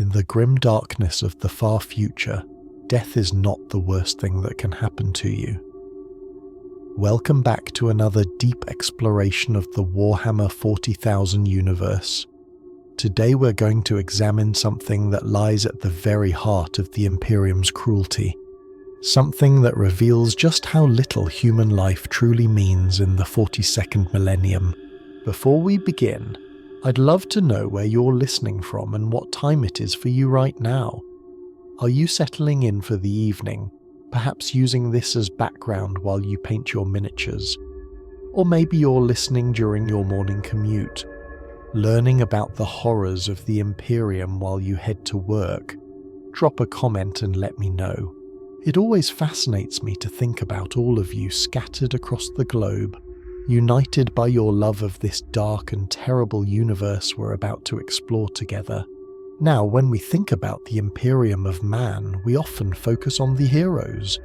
In the grim darkness of the far future, death is not the worst thing that can happen to you. Welcome back to another deep exploration of the Warhammer 40,000 universe. Today we're going to examine something that lies at the very heart of the Imperium's cruelty. Something that reveals just how little human life truly means in the 42nd millennium. Before we begin, I'd love to know where you're listening from and what time it is for you right now. Are you settling in for the evening, perhaps using this as background while you paint your miniatures? Or maybe you're listening during your morning commute, learning about the horrors of the Imperium while you head to work. Drop a comment and let me know. It always fascinates me to think about all of you scattered across the globe, united by your love of this dark and terrible universe we're about to explore together. Now, when we think about the Imperium of man, we often focus on the heroes,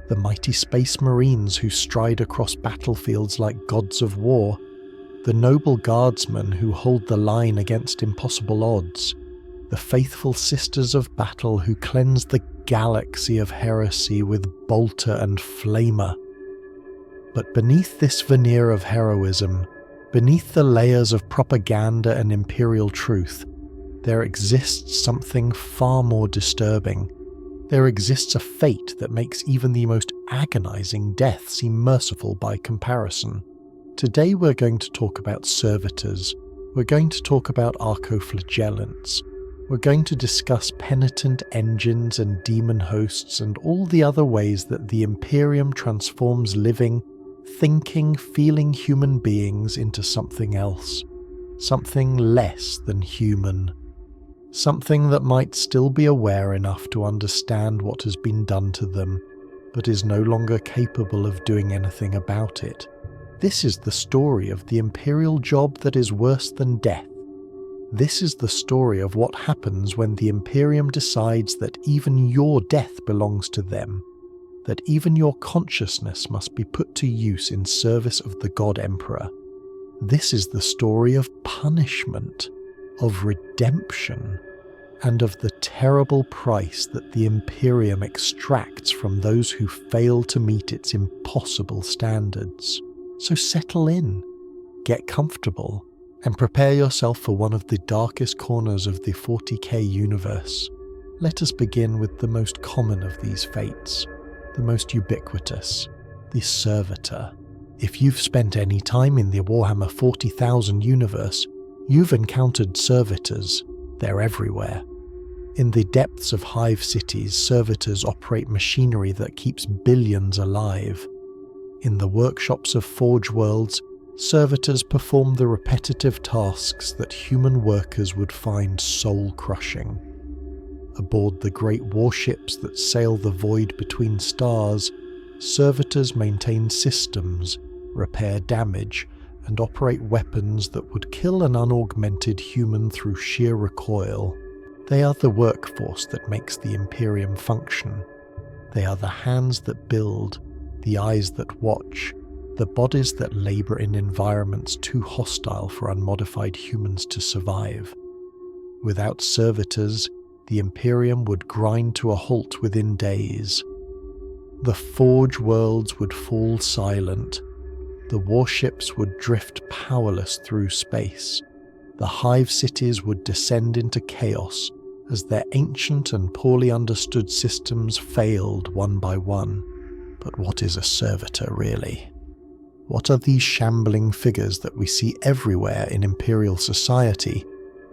the mighty space marines who stride across battlefields like gods of war, the noble guardsmen who hold the line against impossible odds, the faithful sisters of battle who cleanse the galaxy of heresy with bolter and flamer. But beneath this veneer of heroism, beneath the layers of propaganda and imperial truth, there exists something far more disturbing. There exists a fate that makes even the most agonizing death seem merciful by comparison. Today we're going to talk about servitors, we're going to talk about archoflagellants, we're going to discuss penitent engines and demon hosts and all the other ways that the Imperium transforms living, thinking, feeling human beings into something else, something less than human, something that might still be aware enough to understand what has been done to them, but is no longer capable of doing anything about it. This is the story of the Imperial job that is worse than death. This is the story of what happens when the Imperium decides that even your death belongs to them, that even your consciousness must be put to use in service of the God Emperor. This is the story of punishment, of redemption, and of the terrible price that the Imperium extracts from those who fail to meet its impossible standards. So settle in, get comfortable, and prepare yourself for one of the darkest corners of the 40K universe. Let us begin with the most common of these fates, the most ubiquitous, the servitor. If you've spent any time in the Warhammer 40,000 universe, you've encountered servitors. They're everywhere. In the depths of hive cities, servitors operate machinery that keeps billions alive. In the workshops of Forge worlds, servitors perform the repetitive tasks that human workers would find soul-crushing. Aboard the great warships that sail the void between stars, servitors maintain systems, repair damage, and operate weapons that would kill an unaugmented human through sheer recoil. They are the workforce that makes the Imperium function. They are the hands that build, the eyes that watch, the bodies that labour in environments too hostile for unmodified humans to survive. Without servitors, the Imperium would grind to a halt within days. The Forge worlds would fall silent. The warships would drift powerless through space. The hive cities would descend into chaos as their ancient and poorly understood systems failed one by one. But what is a servitor really? What are these shambling figures that we see everywhere in Imperial society,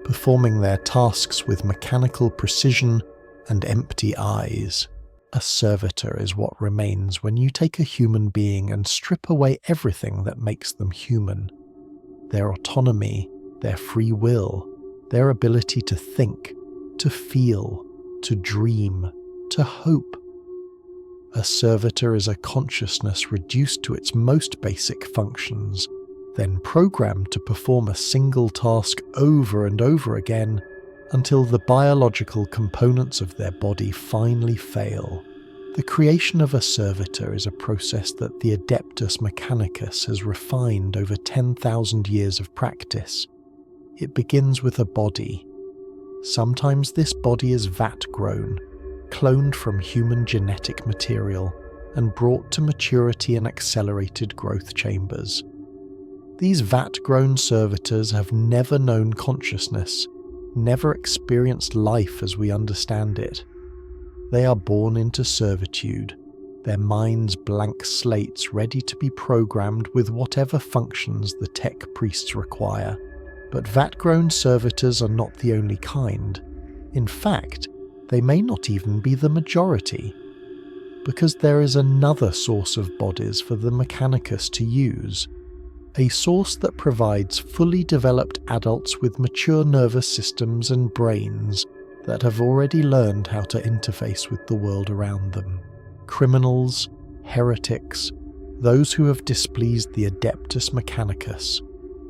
performing their tasks with mechanical precision and empty eyes? A servitor is what remains when you take a human being and strip away everything that makes them human. Their autonomy, their free will, their ability to think, to feel, to dream, to hope. A servitor is a consciousness reduced to its most basic functions, then programmed to perform a single task over and over again until the biological components of their body finally fail. The creation of a servitor is a process that the Adeptus Mechanicus has refined over 10,000 years of practice. It begins with a body. Sometimes this body is vat-grown, cloned from human genetic material, and brought to maturity in accelerated growth chambers. These vat-grown servitors have never known consciousness, never experienced life as we understand it. They are born into servitude, their minds blank slates ready to be programmed with whatever functions the tech priests require. But vat-grown servitors are not the only kind. In fact, they may not even be the majority, because there is another source of bodies for the Mechanicus to use, a source that provides fully developed adults with mature nervous systems and brains that have already learned how to interface with the world around them. Criminals, heretics, those who have displeased the Adeptus Mechanicus,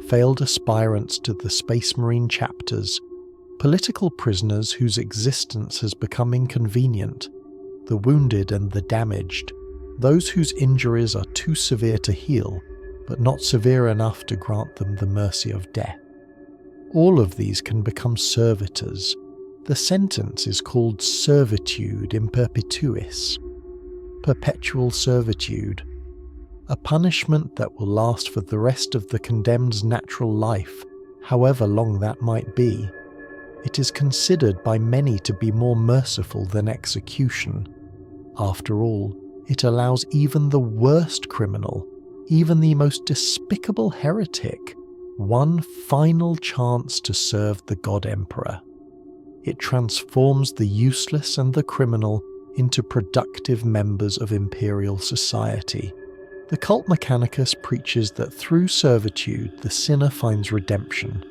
failed aspirants to the Space Marine chapters, political prisoners whose existence has become inconvenient, the wounded and the damaged, those whose injuries are too severe to heal, but not severe enough to grant them the mercy of death. All of these can become servitors. The sentence is called servitude in perpetuis, perpetual servitude, a punishment that will last for the rest of the condemned's natural life, however long that might be. It is considered by many to be more merciful than execution. After all, it allows even the worst criminal, even the most despicable heretic, one final chance to serve the God Emperor. It transforms the useless and the criminal into productive members of imperial society. The cult Mechanicus preaches that through servitude the sinner finds redemption,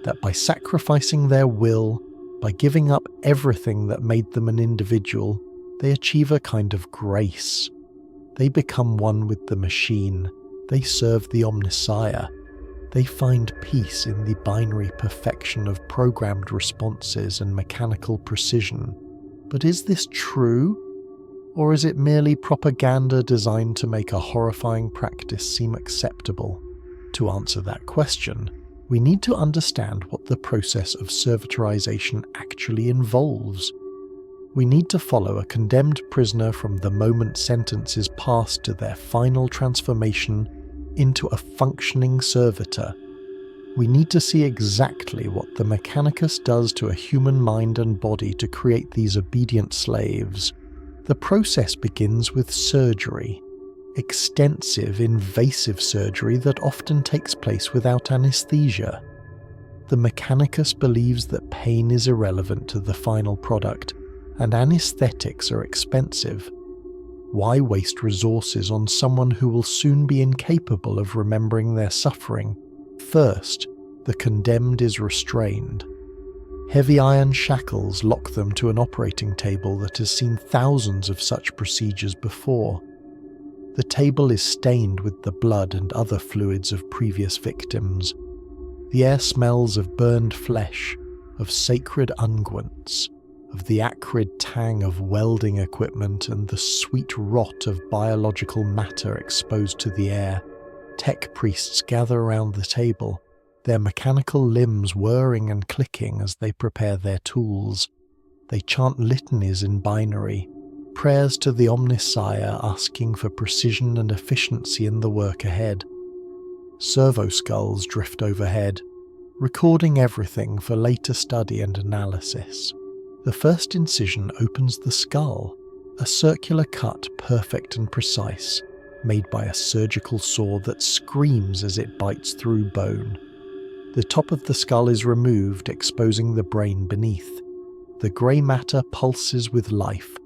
that by sacrificing their will, by giving up everything that made them an individual, they achieve a kind of grace. They become one with the machine, they serve the Omnissiah, they find peace in the binary perfection of programmed responses and mechanical precision. But is this true? Or is it merely propaganda designed to make a horrifying practice seem acceptable? To answer that question, we need to understand what the process of servitorization actually involves. We need to follow a condemned prisoner from the moment sentence is passed to their final transformation into a functioning servitor. We need to see exactly what the Mechanicus does to a human mind and body to create these obedient slaves. The process begins with surgery, extensive, invasive surgery that often takes place without anesthesia. The Mechanicus believes that pain is irrelevant to the final product, and anesthetics are expensive. Why waste resources on someone who will soon be incapable of remembering their suffering? First, the condemned is restrained. Heavy iron shackles lock them to an operating table that has seen thousands of such procedures before. The table is stained with the blood and other fluids of previous victims. The air smells of burned flesh, of sacred unguents, of the acrid tang of welding equipment and the sweet rot of biological matter exposed to the air. Tech priests gather around the table, their mechanical limbs whirring and clicking as they prepare their tools. They chant litanies in binary, prayers to the Omnissiah asking for precision and efficiency in the work ahead. Servo skulls drift overhead, recording everything for later study and analysis. The first incision opens the skull, a circular cut perfect and precise, made by a surgical saw that screams as it bites through bone. The top of the skull is removed, exposing the brain beneath. The grey matter pulses with life,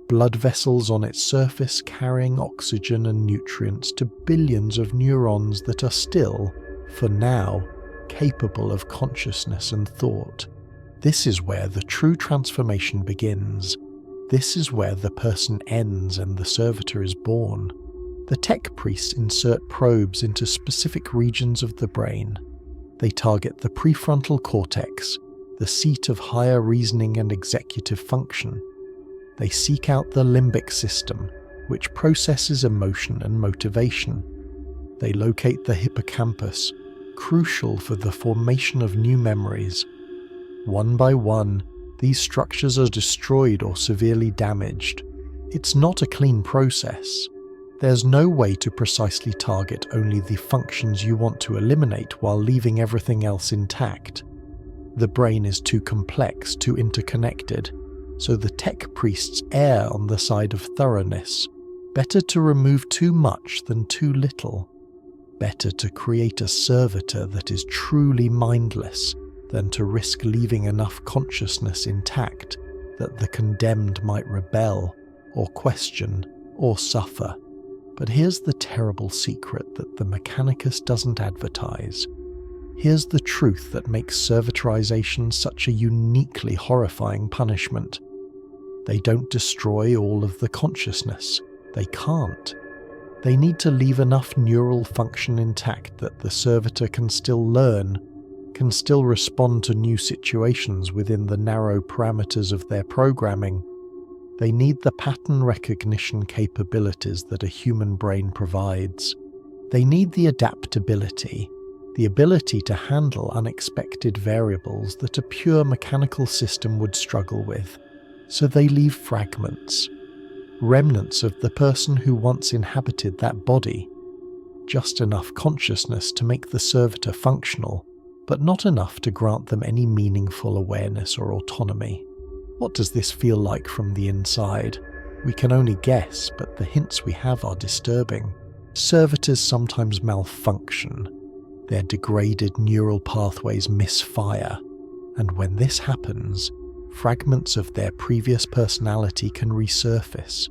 blood vessels on its surface carrying oxygen and nutrients to billions of neurons that are still, for now, capable of consciousness and thought. This is where the true transformation begins. This is where the person ends and the servitor is born. The tech priests insert probes into specific regions of the brain. They target the prefrontal cortex, the seat of higher reasoning and executive function. They seek out the limbic system, which processes emotion and motivation. They locate the hippocampus, crucial for the formation of new memories. One by one, these structures are destroyed or severely damaged. It's not a clean process. There's no way to precisely target only the functions you want to eliminate while leaving everything else intact. The brain is too complex, too interconnected, so the tech priests err on the side of thoroughness. Better to remove too much than too little. Better to create a servitor that is truly mindless than to risk leaving enough consciousness intact that the condemned might rebel, or question, or suffer. But here's the terrible secret that the Mechanicus doesn't advertise. Here's the truth that makes servitorization such a uniquely horrifying punishment. They don't destroy all of the consciousness. They can't. They need to leave enough neural function intact that the servitor can still learn, can still respond to new situations within the narrow parameters of their programming. They need the pattern recognition capabilities that a human brain provides. They need the adaptability, the ability to handle unexpected variables that a pure mechanical system would struggle with. So they leave fragments, remnants of the person who once inhabited that body. Just enough consciousness to make the servitor functional, but not enough to grant them any meaningful awareness or autonomy. What does this feel like from the inside? We can only guess, but the hints we have are disturbing. Servitors sometimes malfunction. Their degraded neural pathways misfire, and when this happens, fragments of their previous personality can resurface.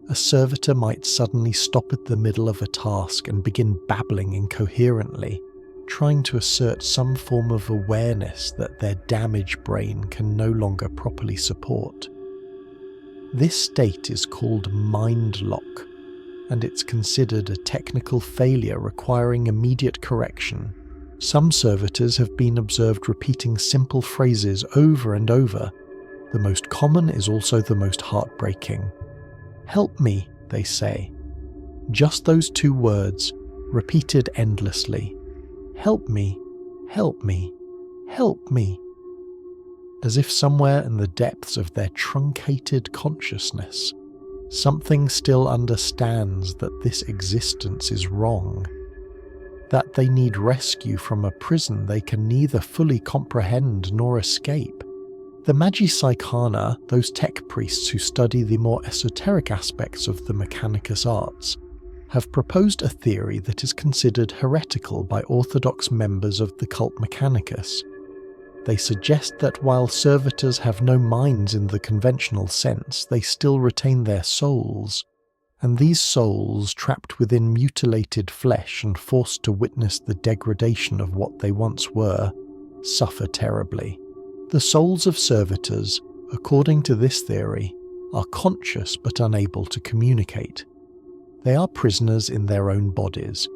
A servitor might suddenly stop at the middle of a task and begin babbling incoherently, trying to assert some form of awareness that their damaged brain can no longer properly support. This state is called mind lock, and it's considered a technical failure requiring immediate correction. Some servitors have been observed repeating simple phrases over and over. The most common is also the most heartbreaking. "Help me," they say. Just those two words, repeated endlessly. "Help me, help me, help me." As if somewhere in the depths of their truncated consciousness, something still understands that this existence is wrong, that they need rescue from a prison they can neither fully comprehend nor escape. The Magicicana, those tech priests who study the more esoteric aspects of the Mechanicus arts, have proposed a theory that is considered heretical by orthodox members of the cult Mechanicus. They suggest that while servitors have no minds in the conventional sense, they still retain their souls, and these souls, trapped within mutilated flesh and forced to witness the degradation of what they once were, suffer terribly. The souls of servitors, according to this theory, are conscious but unable to communicate. They are prisoners in their own bodies,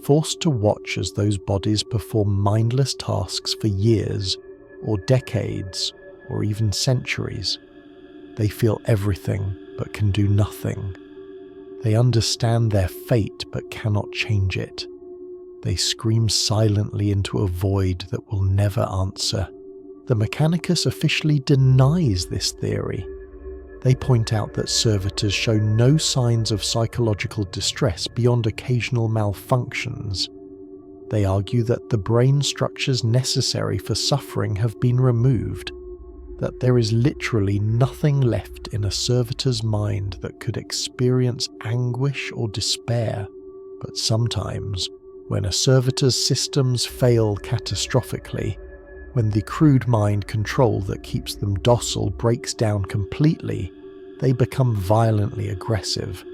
forced to watch as those bodies perform mindless tasks for years, or decades, or even centuries. They feel everything but can do nothing. They understand their fate but cannot change it. They scream silently into a void that will never answer. The Mechanicus officially denies this theory. They point out that servitors show no signs of psychological distress beyond occasional malfunctions. They argue that the brain structures necessary for suffering have been removed, that there is literally nothing left in a servitor's mind that could experience anguish or despair. But sometimes, when a servitor's systems fail catastrophically, when the crude mind control that keeps them docile breaks down completely, they become violently aggressive.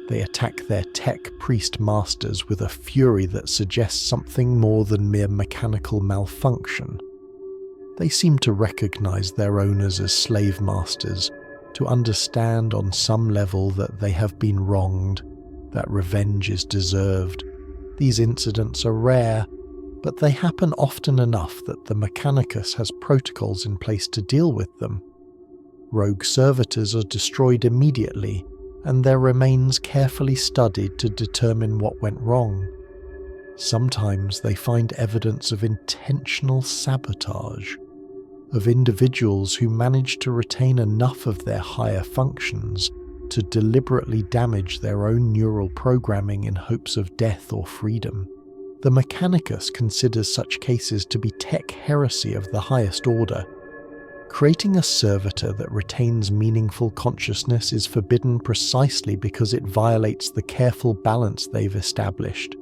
They attack their tech priest masters with a fury that suggests something more than mere mechanical malfunction. They seem to recognize their owners as slave masters, to understand on some level that they have been wronged, that revenge is deserved. These incidents are rare, but they happen often enough that the Mechanicus has protocols in place to deal with them. Rogue servitors are destroyed immediately, and their remains carefully studied to determine what went wrong. Sometimes they find evidence of intentional sabotage. of individuals who manage to retain enough of their higher functions to deliberately damage their own neural programming in hopes of death or freedom. The Mechanicus considers such cases to be tech heresy of the highest order. Creating a servitor that retains meaningful consciousness is forbidden precisely because it violates the careful balance they've established.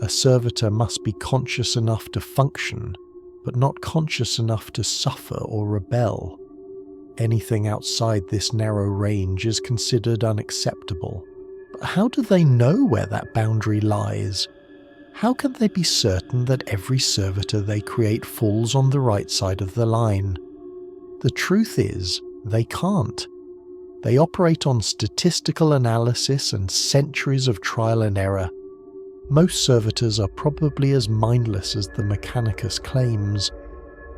A servitor must be conscious enough to function, but not conscious enough to suffer or rebel. Anything outside this narrow range is considered unacceptable. But how do they know where that boundary lies? How can they be certain that every servitor they create falls on the right side of the line? The truth is, they can't. They operate on statistical analysis and centuries of trial and error. Most servitors are probably as mindless as the Mechanicus claims,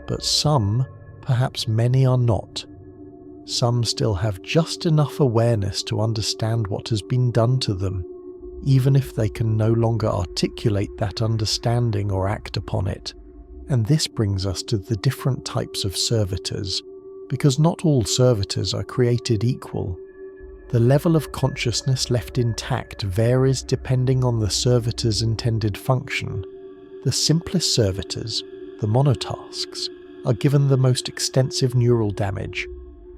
but some, perhaps many, are not. Some still have just enough awareness to understand what has been done to them, even if they can no longer articulate that understanding or act upon it. And this brings us to the different types of servitors, because not all servitors are created equal. The level of consciousness left intact varies depending on the servitor's intended function. The simplest servitors, the monotasks, are given the most extensive neural damage.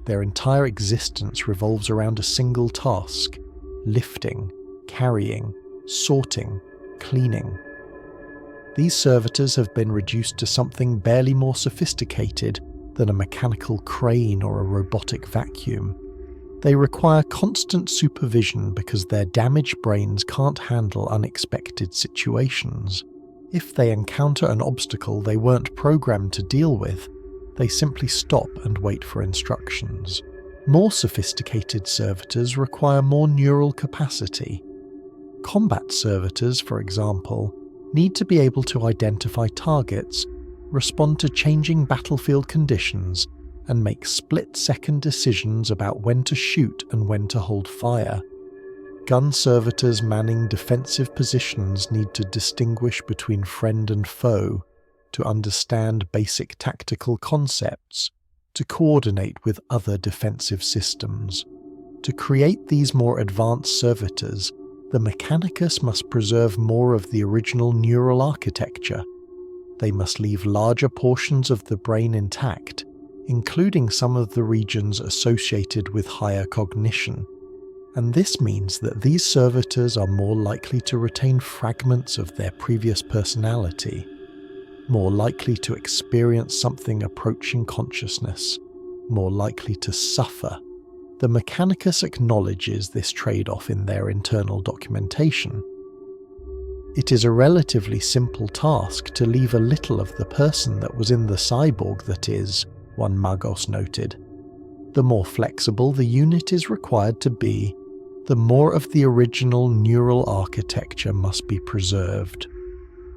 Their entire existence revolves around a single task: lifting, carrying, sorting, cleaning. These servitors have been reduced to something barely more sophisticated than a mechanical crane or a robotic vacuum. They require constant supervision because their damaged brains can't handle unexpected situations. If they encounter an obstacle they weren't programmed to deal with, they simply stop and wait for instructions. More sophisticated servitors require more neural capacity. Combat servitors, for example, need to be able to identify targets, respond to changing battlefield conditions, and make split-second decisions about when to shoot and when to hold fire. Gun servitors manning defensive positions need to distinguish between friend and foe, to understand basic tactical concepts, to coordinate with other defensive systems. To create these more advanced servitors, the Mechanicus must preserve more of the original neural architecture. They must leave larger portions of the brain intact, including some of the regions associated with higher cognition. And this means that these servitors are more likely to retain fragments of their previous personality, more likely to experience something approaching consciousness, more likely to suffer. The Mechanicus acknowledges this trade-off in their internal documentation. It is a relatively simple task to leave a little of the person that was in the cyborg that is, one Magos noted. The more flexible the unit is required to be, the more of the original neural architecture must be preserved.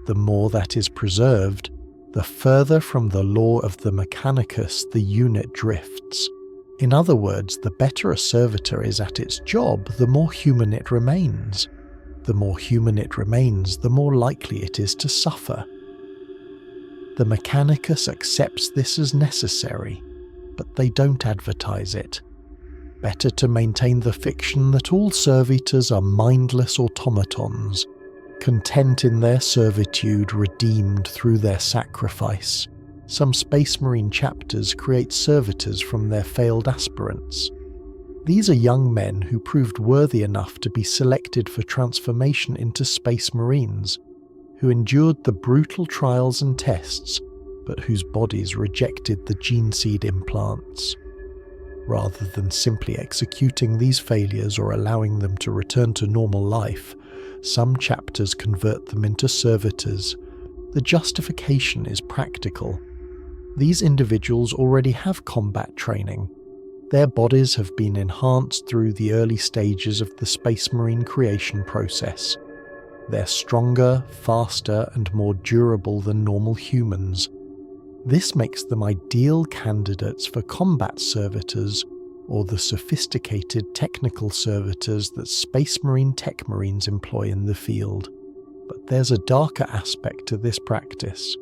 The more that is preserved, the further from the law of the Mechanicus the unit drifts. In other words, the better a servitor is at its job, the more human it remains. The more human it remains, the more likely it is to suffer. The Mechanicus accepts this as necessary, but they don't advertise it. Better to maintain the fiction that all servitors are mindless automatons, content in their servitude, redeemed through their sacrifice. Some Space Marine chapters create servitors from their failed aspirants. These are young men who proved worthy enough to be selected for transformation into Space Marines, who endured the brutal trials and tests, but whose bodies rejected the gene seed implants. Rather than simply executing these failures or allowing them to return to normal life, some chapters convert them into servitors. The justification is practical. These individuals already have combat training. Their bodies have been enhanced through the early stages of the Space Marine creation process. They're stronger, faster, and more durable than normal humans. This makes them ideal candidates for combat servitors or the sophisticated technical servitors that Space Marine tech marines employ in the field. But there's a darker aspect to this practice.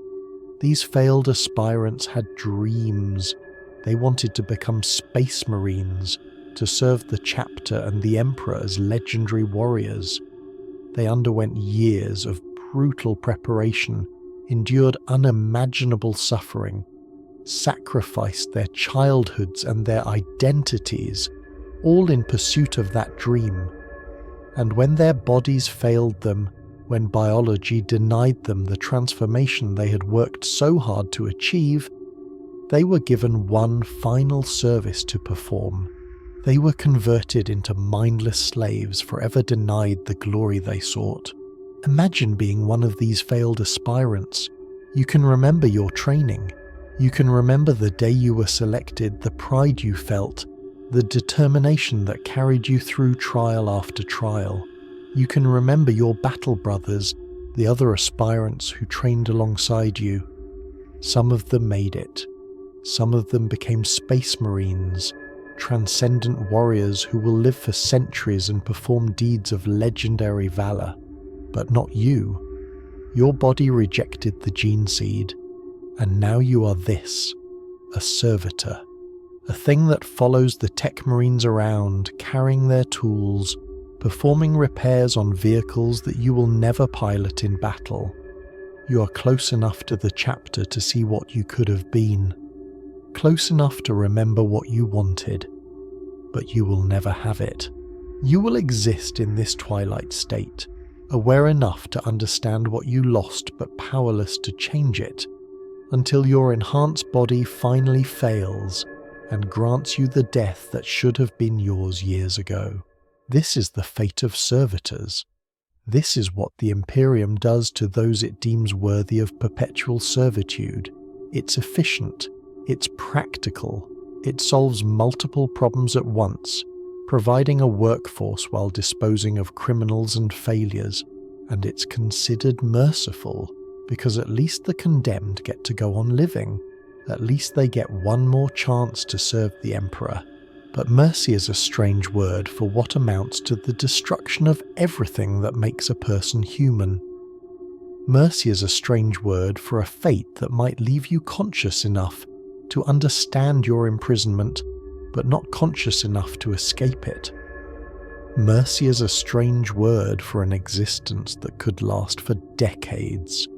These failed aspirants had dreams. They wanted to become space marines, to serve the chapter and the emperor as legendary warriors. They underwent years of brutal preparation, endured unimaginable suffering, sacrificed their childhoods and their identities, all in pursuit of that dream. And when their bodies failed them, when biology denied them the transformation they had worked so hard to achieve, they were given one final service to perform. They were converted into mindless slaves forever denied the glory they sought. Imagine being one of these failed aspirants. You can remember your training. You can remember the day you were selected, the pride you felt, the determination that carried you through trial after trial. You can remember your battle brothers, the other aspirants who trained alongside you. Some of them made it. Some of them became space marines, transcendent warriors who will live for centuries and perform deeds of legendary valor. But not you. Your body rejected the gene seed, and now you are this, a servitor. A thing that follows the tech marines around, carrying their tools, performing repairs on vehicles that you will never pilot in battle. You are close enough to the chapter to see what you could have been, close enough to remember what you wanted, but you will never have it. You will exist in this twilight state, aware enough to understand what you lost but powerless to change it, until your enhanced body finally fails and grants you the death that should have been yours years ago. This is the fate of servitors. This is what the Imperium does to those it deems worthy of perpetual servitude. It's efficient, it's practical, it solves multiple problems at once, providing a workforce while disposing of criminals and failures, and it's considered merciful, because at least the condemned get to go on living. At least they get one more chance to serve the Emperor. But mercy is a strange word for what amounts to the destruction of everything that makes a person human. Mercy is a strange word for a fate that might leave you conscious enough to understand your imprisonment, but not conscious enough to escape it. Mercy is a strange word for an existence that could last for decades,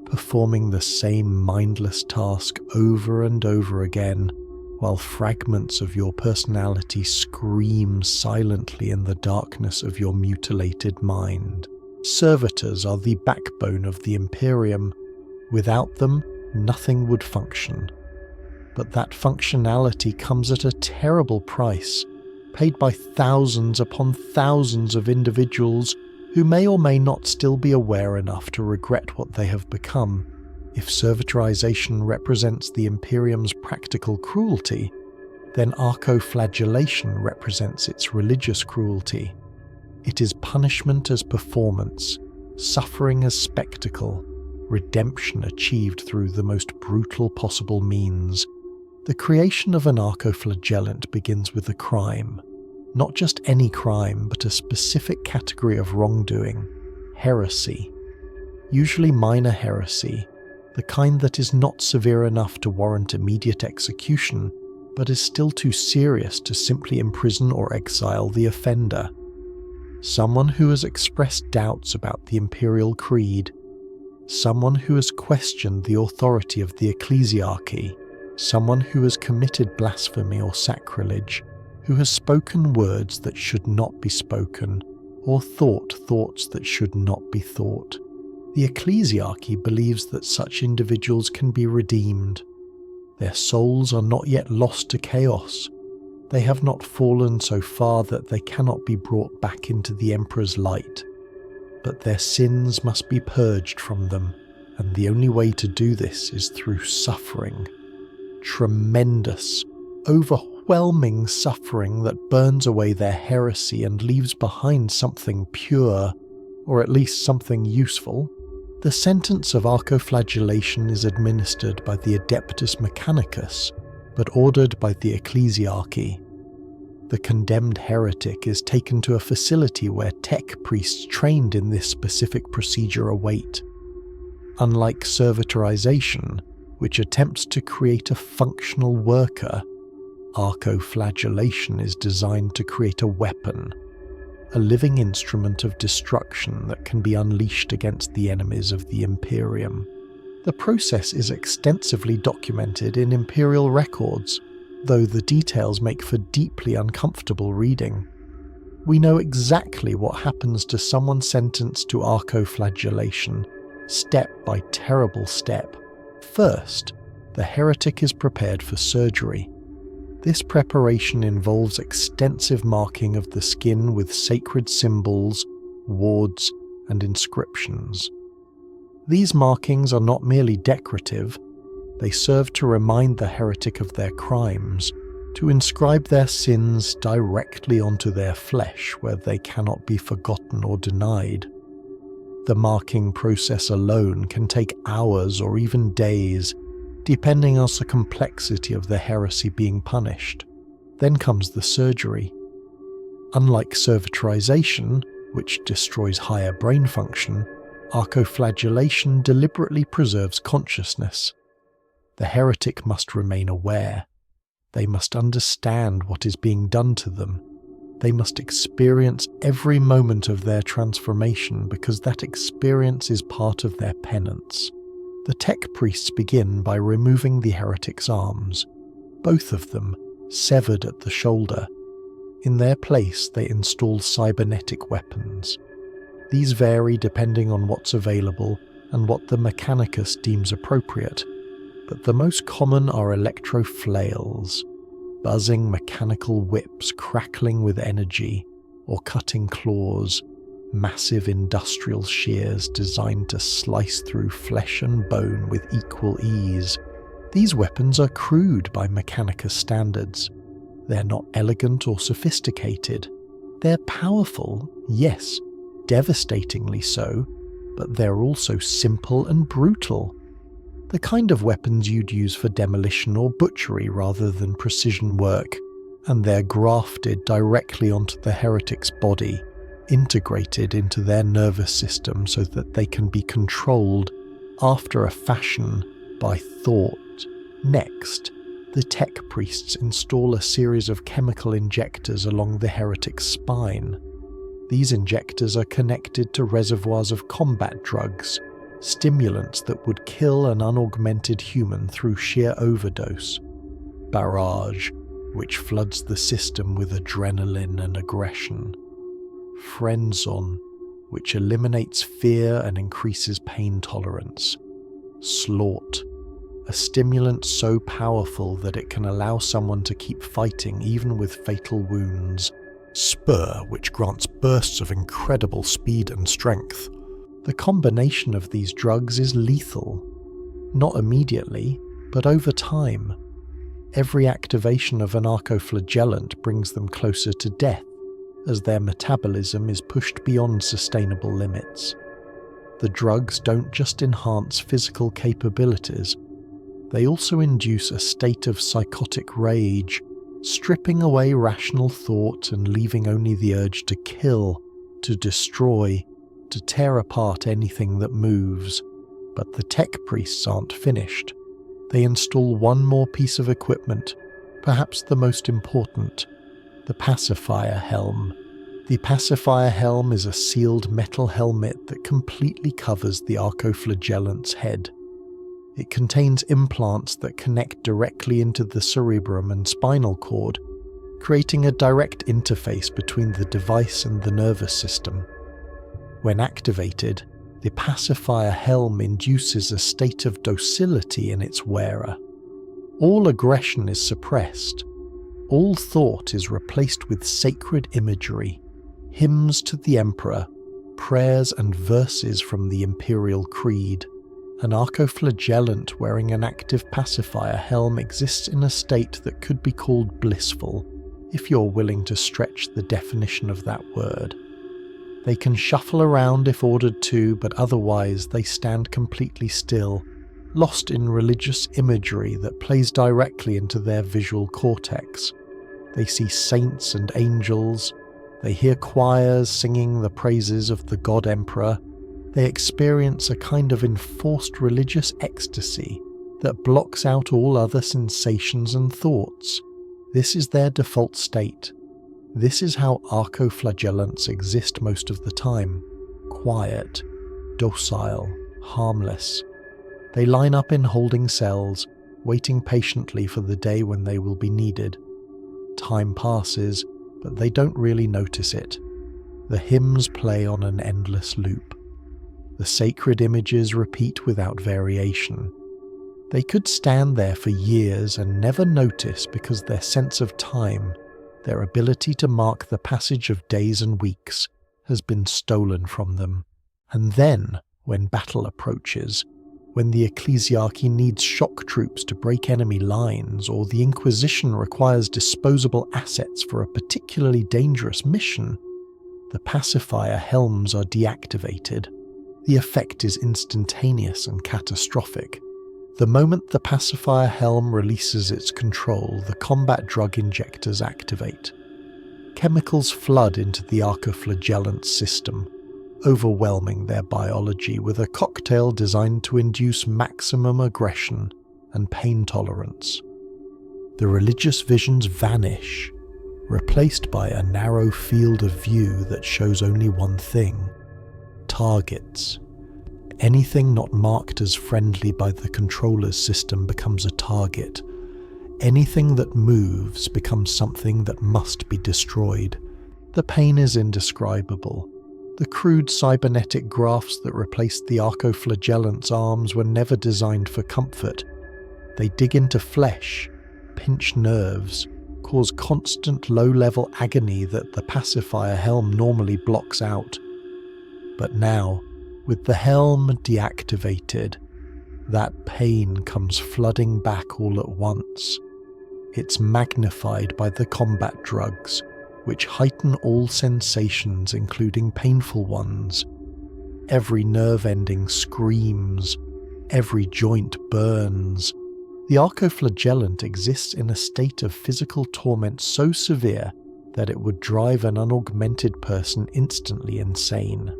performing the same mindless task over and over again, while fragments of your personality scream silently in the darkness of your mutilated mind. Servitors are the backbone of the Imperium. Without them, nothing would function. But that functionality comes at a terrible price, paid by thousands upon thousands of individuals who may or may not still be aware enough to regret what they have become. If servitorization represents the Imperium's practical cruelty, then archoflagellation represents its religious cruelty. It is punishment as performance, suffering as spectacle, redemption achieved through the most brutal possible means. The creation of an archoflagellant begins with a crime. Not just any crime, but a specific category of wrongdoing, heresy. Usually minor heresy, the kind that is not severe enough to warrant immediate execution, but is still too serious to simply imprison or exile the offender. Someone who has expressed doubts about the imperial creed, someone who has questioned the authority of the ecclesiarchy, someone who has committed blasphemy or sacrilege, who has spoken words that should not be spoken, or thought thoughts that should not be thought. The ecclesiarchy believes that such individuals can be redeemed. Their souls are not yet lost to chaos. They have not fallen so far that they cannot be brought back into the Emperor's light. But their sins must be purged from them, and the only way to do this is through suffering. Tremendous, overwhelming suffering that burns away their heresy and leaves behind something pure, or at least something useful. The sentence of archoflagellation is administered by the Adeptus Mechanicus, but ordered by the ecclesiarchy. The condemned heretic is taken to a facility where tech priests trained in this specific procedure await. Unlike servitorization, which attempts to create a functional worker. Arcoflagellation is designed to create a weapon, a living instrument of destruction that can be unleashed against the enemies of the Imperium. The process is extensively documented in Imperial records, though the details make for deeply uncomfortable reading. We know exactly what happens to someone sentenced to arcoflagellation, step by terrible step. First, the heretic is prepared for surgery. This preparation involves extensive marking of the skin with sacred symbols, wards, and inscriptions. These markings are not merely decorative, they serve to remind the heretic of their crimes, to inscribe their sins directly onto their flesh where they cannot be forgotten or denied. The marking process alone can take hours or even days, depending on the complexity of the heresy being punished. Then comes the surgery. Unlike servitorization, which destroys higher brain function, arcoflagellation deliberately preserves consciousness. The heretic must remain aware. They must understand what is being done to them. They must experience every moment of their transformation because that experience is part of their penance. The tech priests begin by removing the heretic's arms, both of them severed at the shoulder. In their place, they install cybernetic weapons. These vary depending on what's available and what the Mechanicus deems appropriate, but the most common are electro-flails, buzzing mechanical whips crackling with energy, or cutting claws, massive industrial shears designed to slice through flesh and bone with equal ease. These weapons are crude by Mechanicus standards. They're not elegant or sophisticated. They're powerful, yes, devastatingly so, but they're also simple and brutal. The kind of weapons you'd use for demolition or butchery rather than precision work, and they're grafted directly onto the heretic's body, integrated into their nervous system so that they can be controlled after a fashion by thought. Next, the tech priests install a series of chemical injectors along the heretic's spine. These injectors are connected to reservoirs of combat drugs, stimulants that would kill an unaugmented human through sheer overdose. Barrage, which floods the system with adrenaline and aggression. Frenzon, which eliminates fear and increases pain tolerance. Slort, a stimulant so powerful that it can allow someone to keep fighting even with fatal wounds. Spur, which grants bursts of incredible speed and strength. The combination of these drugs is lethal. Not immediately, but over time. Every activation of an arcoflagellant brings them closer to death, as their metabolism is pushed beyond sustainable limits. The drugs don't just enhance physical capabilities, they also induce a state of psychotic rage, stripping away rational thought and leaving only the urge to kill, to destroy, to tear apart anything that moves. But the tech priests aren't finished. They install one more piece of equipment, perhaps the most important, the pacifier helm. The pacifier helm is a sealed metal helmet that completely covers the arcoflagellant's head. It contains implants that connect directly into the cerebrum and spinal cord, creating a direct interface between the device and the nervous system. When activated, the pacifier helm induces a state of docility in its wearer. All aggression is suppressed. All thought is replaced with sacred imagery, hymns to the Emperor, prayers and verses from the Imperial Creed. An arcoflagellant wearing an active pacifier helm exists in a state that could be called blissful, if you're willing to stretch the definition of that word. They can shuffle around if ordered to, but otherwise they stand completely still, lost in religious imagery that plays directly into their visual cortex. They see saints and angels, they hear choirs singing the praises of the God Emperor, they experience a kind of enforced religious ecstasy that blocks out all other sensations and thoughts. This is their default state. This is how archoflagellants exist most of the time. Quiet, docile, harmless. They line up in holding cells, waiting patiently for the day when they will be needed. Time passes, but they don't really notice it. The hymns play on an endless loop. The sacred images repeat without variation. They could stand there for years and never notice because their sense of time, their ability to mark the passage of days and weeks, has been stolen from them. And then, when battle approaches, when the ecclesiarchy needs shock troops to break enemy lines, or the Inquisition requires disposable assets for a particularly dangerous mission, the pacifier helms are deactivated. The effect is instantaneous and catastrophic. The moment the pacifier helm releases its control, the combat drug injectors activate. Chemicals flood into the archoflagellant system, overwhelming their biology with a cocktail designed to induce maximum aggression and pain tolerance. The religious visions vanish, replaced by a narrow field of view that shows only one thing: targets. Anything not marked as friendly by the controller's system becomes a target. Anything that moves becomes something that must be destroyed. The pain is indescribable. The crude cybernetic grafts that replaced the archoflagellant's arms were never designed for comfort. They dig into flesh, pinch nerves, cause constant low-level agony that the pacifier helm normally blocks out. But now, with the helm deactivated, that pain comes flooding back all at once. It's magnified by the combat drugs, which heighten all sensations, including painful ones. Every nerve ending screams, every joint burns. The archoflagellant exists in a state of physical torment so severe that it would drive an unaugmented person instantly insane.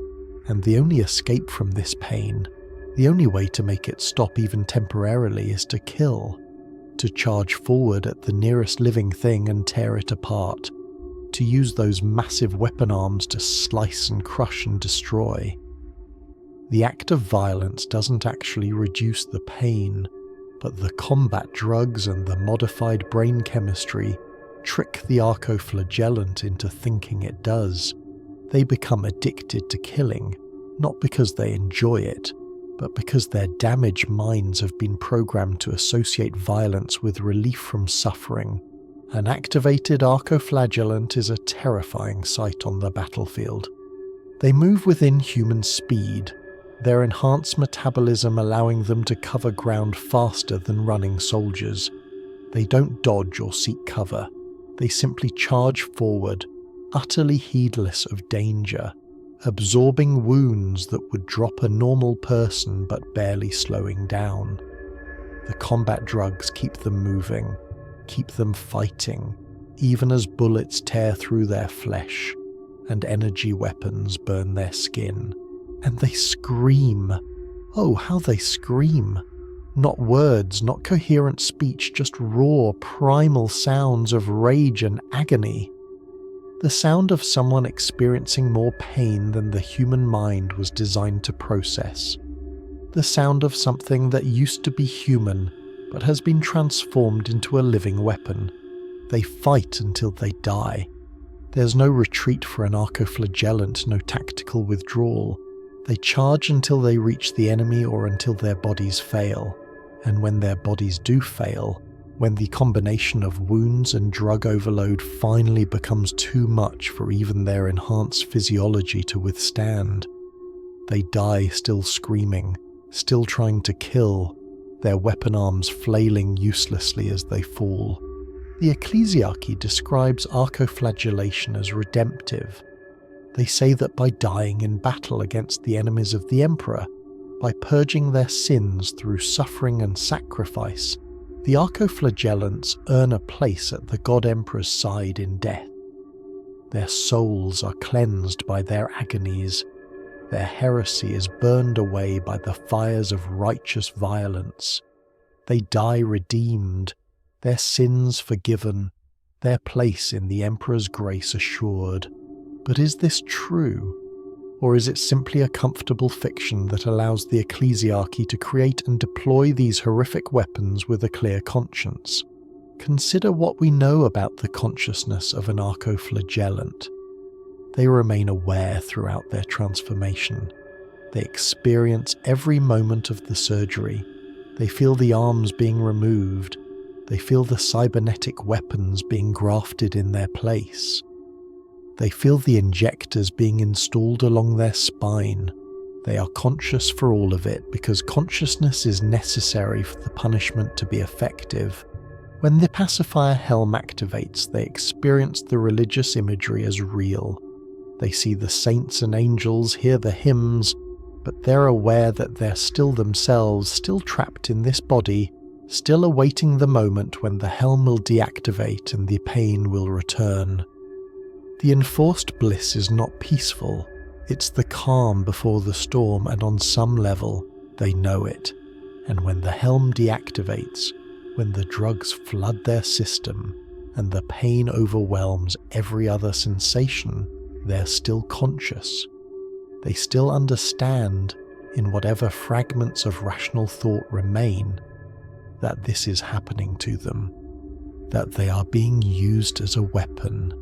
And the only escape from this pain, the only way to make it stop even temporarily, is to kill. To charge forward at the nearest living thing and tear it apart. To use those massive weapon arms to slice and crush and destroy. The act of violence doesn't actually reduce the pain, but the combat drugs and the modified brain chemistry trick the archoflagellant into thinking it does. They become addicted to killing, not because they enjoy it, but because their damaged minds have been programmed to associate violence with relief from suffering. An activated archoflagellant is a terrifying sight on the battlefield. They move within human speed, their enhanced metabolism allowing them to cover ground faster than running soldiers. They don't dodge or seek cover. They simply charge forward, utterly heedless of danger, absorbing wounds that would drop a normal person but barely slowing down. The combat drugs keep them moving, keep them fighting, even as bullets tear through their flesh and energy weapons burn their skin. And they scream. Oh, how they scream. Not words, not coherent speech, just raw, primal sounds of rage and agony. The sound of someone experiencing more pain than the human mind was designed to process. The sound of something that used to be human, but has been transformed into a living weapon. They fight until they die. There's no retreat for an archoflagellant, no tactical withdrawal. They charge until they reach the enemy or until their bodies fail. And when their bodies do fail, when the combination of wounds and drug overload finally becomes too much for even their enhanced physiology to withstand, they die still screaming, still trying to kill, their weapon arms flailing uselessly as they fall. The ecclesiarchy describes archoflagellation as redemptive. They say that by dying in battle against the enemies of the Emperor, by purging their sins through suffering and sacrifice, the archoflagellants earn a place at the God Emperor's side in death. Their souls are cleansed by their agonies. Their heresy is burned away by the fires of righteous violence. they die redeemed, their sins forgiven, their place in the Emperor's grace assured. But is this true? Or is it simply a comfortable fiction that allows the ecclesiarchy to create and deploy these horrific weapons with a clear conscience? Consider what we know about the consciousness of an archoflagellant. They remain aware throughout their transformation. They experience every moment of the surgery. They feel the arms being removed. They feel the cybernetic weapons being grafted in their place. They feel the injectors being installed along their spine. They are conscious for all of it because consciousness is necessary for the punishment to be effective. When the pacifier helm activates, they experience the religious imagery as real. They see the saints and angels, hear the hymns, but they're aware that they're still themselves, still trapped in this body, still awaiting the moment when the helm will deactivate and the pain will return. The enforced bliss is not peaceful. It's the calm before the storm, and on some level, they know it. And when the helm deactivates, when the drugs flood their system, and the pain overwhelms every other sensation, they're still conscious. They still understand, in whatever fragments of rational thought remain, that this is happening to them, that they are being used as a weapon,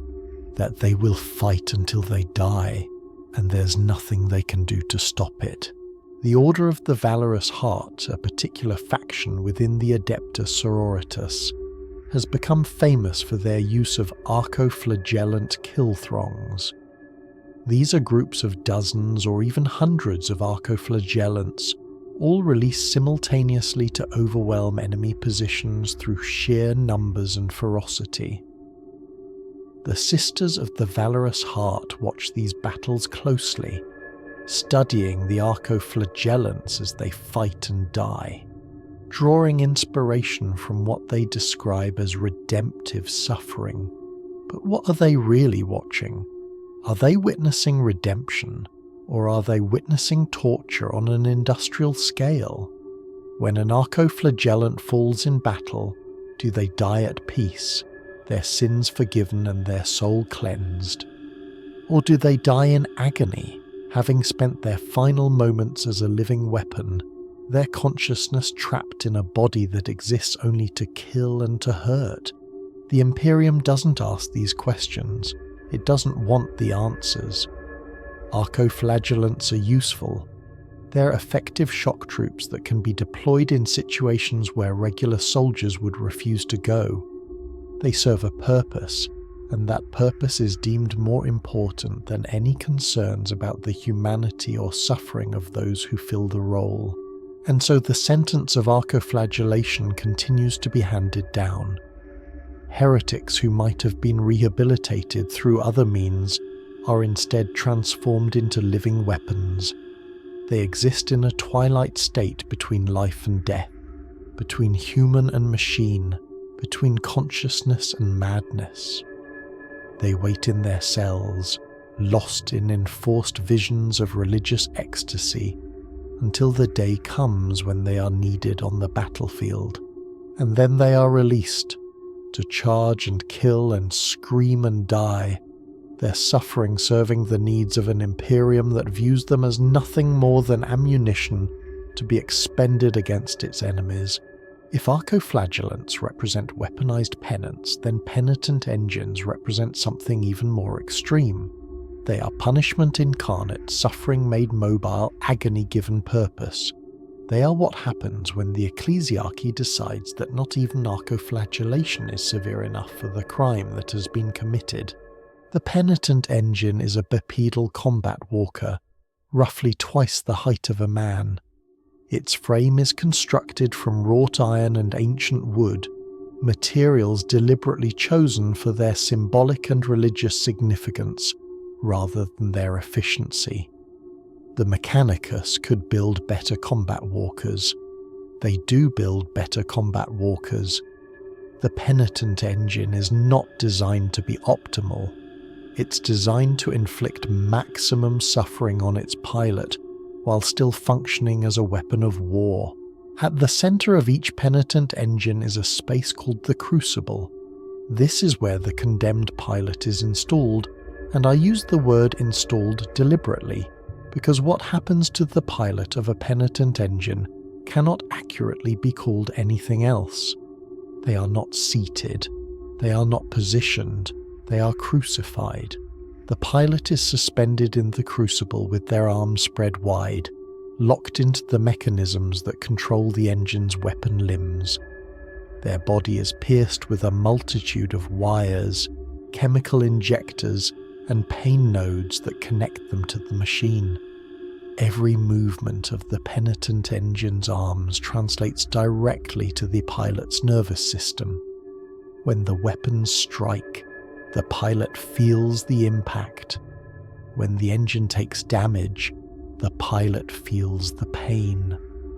that they will fight until they die, and there's nothing they can do to stop it. The Order of the Valorous Heart, a particular faction within the Adeptus Sororitas, has become famous for their use of archoflagellant kill throngs. These are groups of dozens or even hundreds of archoflagellants, all released simultaneously to overwhelm enemy positions through sheer numbers and ferocity. The Sisters of the Valorous Heart watch these battles closely, studying the archoflagellants as they fight and die, drawing inspiration from what they describe as redemptive suffering. But what are they really watching? Are they witnessing redemption, or are they witnessing torture on an industrial scale? When an archoflagellant falls in battle, do they die at peace, their sins forgiven and their soul cleansed? Or do they die in agony, having spent their final moments as a living weapon, their consciousness trapped in a body that exists only to kill and to hurt? The Imperium doesn't ask these questions. It doesn't want the answers. Archoflagellants are useful. They're effective shock troops that can be deployed in situations where regular soldiers would refuse to go. They serve a purpose, and that purpose is deemed more important than any concerns about the humanity or suffering of those who fill the role. And so the sentence of archoflagellation continues to be handed down. Heretics who might have been rehabilitated through other means are instead transformed into living weapons. They exist in a twilight state between life and death, between human and machine, between consciousness and madness. They wait in their cells, lost in enforced visions of religious ecstasy, until the day comes when they are needed on the battlefield, and then they are released to charge and kill and scream and die, their suffering serving the needs of an Imperium that views them as nothing more than ammunition to be expended against its enemies. If archoflagellants represent weaponized penance, then penitent engines represent something even more extreme. They are punishment incarnate, suffering made mobile, agony given purpose. They are what happens when the ecclesiarchy decides that not even archoflagellation is severe enough for the crime that has been committed. The penitent engine is a bipedal combat walker, roughly twice the height of a man. Its frame is constructed from wrought iron and ancient wood, materials deliberately chosen for their symbolic and religious significance, rather than their efficiency. The Mechanicus could build better combat walkers. They do build better combat walkers. The penitent engine is not designed to be optimal. It's designed to inflict maximum suffering on its pilot, while still functioning as a weapon of war, At the center of each penitent engine is a space called the Crucible. This is where the condemned pilot is installed, and I use the word installed deliberately, because what happens to the pilot of a penitent engine cannot accurately be called anything else. They are not seated, they are not positioned, they are crucified. The pilot is suspended in the crucible with their arms spread wide, locked into the mechanisms that control the engine's weapon limbs. Their body is pierced with a multitude of wires, chemical injectors, and pain nodes that connect them to the machine. Every movement of the penitent engine's arms translates directly to the pilot's nervous system. When the weapons strike, the pilot feels the impact. When the engine takes damage, the pilot feels the pain.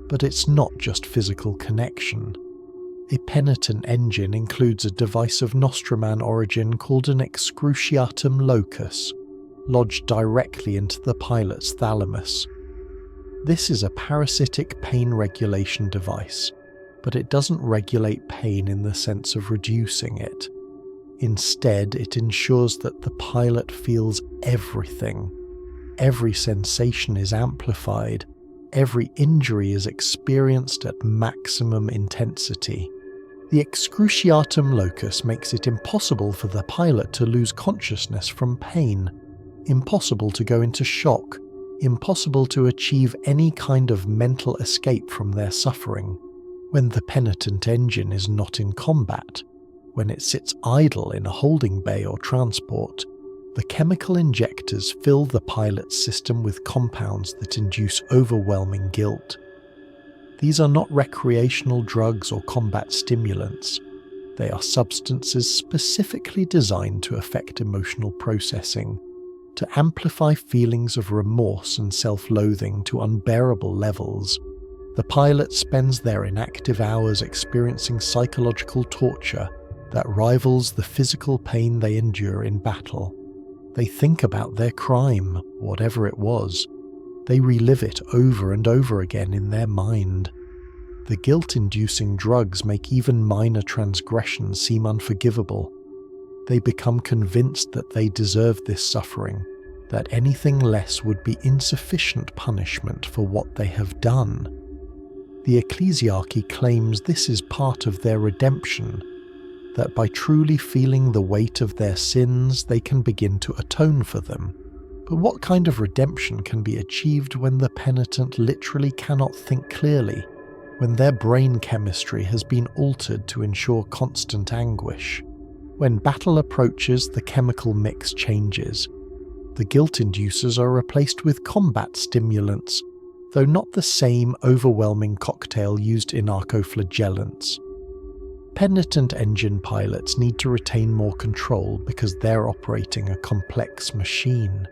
But it's not just physical connection. A penitent engine includes a device of Nostroman origin called an excruciatum locus, lodged directly into the pilot's thalamus. This is a parasitic pain regulation device, but it doesn't regulate pain in the sense of reducing it. Instead, it ensures that the pilot feels everything. Every sensation is amplified. Every injury is experienced at maximum intensity. The excruciatum locus makes it impossible for the pilot to lose consciousness from pain, impossible to go into shock, impossible to achieve any kind of mental escape from their suffering. When the penitent engine is not in combat, when it sits idle in a holding bay or transport, the chemical injectors fill the pilot's system with compounds that induce overwhelming guilt. These are not recreational drugs or combat stimulants. They are substances specifically designed to affect emotional processing, to amplify feelings of remorse and self-loathing to unbearable levels. The pilot spends their inactive hours experiencing psychological torture that rivals the physical pain they endure in battle. They think about their crime, whatever it was. They relive it over and over again in their mind. The guilt-inducing drugs make even minor transgressions seem unforgivable. They become convinced that they deserve this suffering, that anything less would be insufficient punishment for what they have done. The ecclesiarchy claims this is part of their redemption, that by truly feeling the weight of their sins, they can begin to atone for them. But what kind of redemption can be achieved when the penitent literally cannot think clearly, when their brain chemistry has been altered to ensure constant anguish? When battle approaches, the chemical mix changes. The guilt inducers are replaced with combat stimulants, though not the same overwhelming cocktail used in narcoflagellants. Penitent engine pilots need to retain more control because they're operating a complex machine.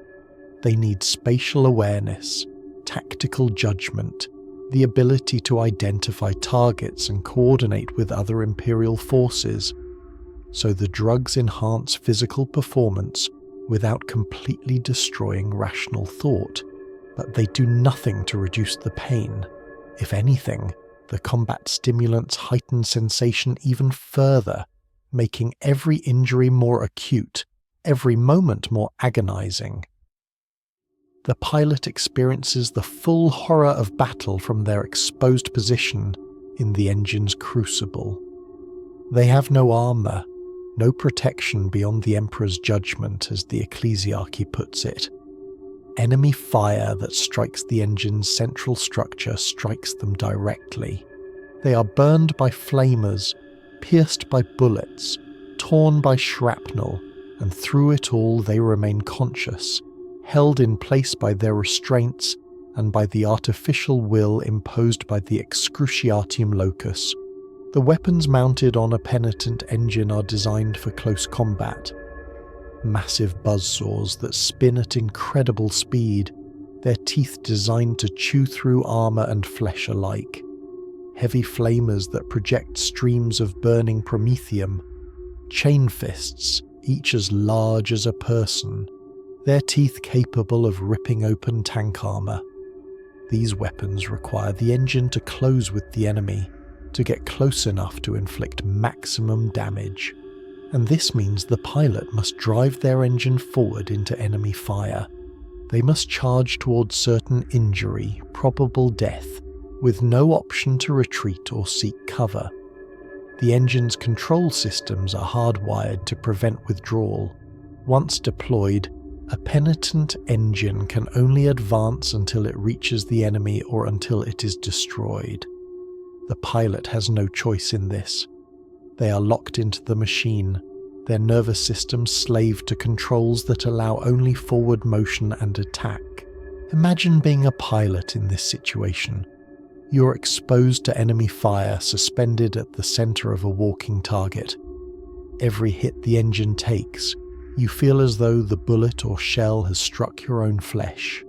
They need spatial awareness, tactical judgment, the ability to identify targets and coordinate with other Imperial forces. So the drugs enhance physical performance without completely destroying rational thought, but they do nothing to reduce the pain. If anything, the combat stimulants heighten sensation even further, making every injury more acute, every moment more agonizing. The pilot experiences the full horror of battle from their exposed position in the engine's crucible. They have no armor, no protection beyond the Emperor's judgment, as the ecclesiarchy puts it. Enemy fire that strikes the engine's central structure strikes them directly. They are burned by flamers, pierced by bullets, torn by shrapnel, and through it all they remain conscious, held in place by their restraints and by the artificial will imposed by the excruciatum locus. The weapons mounted on a penitent engine are designed for close combat. Massive buzzsaws that spin at incredible speed, their teeth designed to chew through armor and flesh alike. Heavy flamers that project streams of burning promethium. Chain fists, each as large as a person, their teeth capable of ripping open tank armor. These weapons require the engine to close with the enemy, to get close enough to inflict maximum damage. And this means the pilot must drive their engine forward into enemy fire. They must charge towards certain injury, probable death, with no option to retreat or seek cover. The engine's control systems are hardwired to prevent withdrawal. Once deployed, a penitent engine can only advance until it reaches the enemy or until it is destroyed. The pilot has no choice in this. They are locked into the machine, their nervous systems slave to controls that allow only forward motion and attack. Imagine being a pilot in this situation. You're exposed to enemy fire, suspended at the center of a walking target. Every hit the engine takes, you feel as though the bullet or shell has struck your own flesh.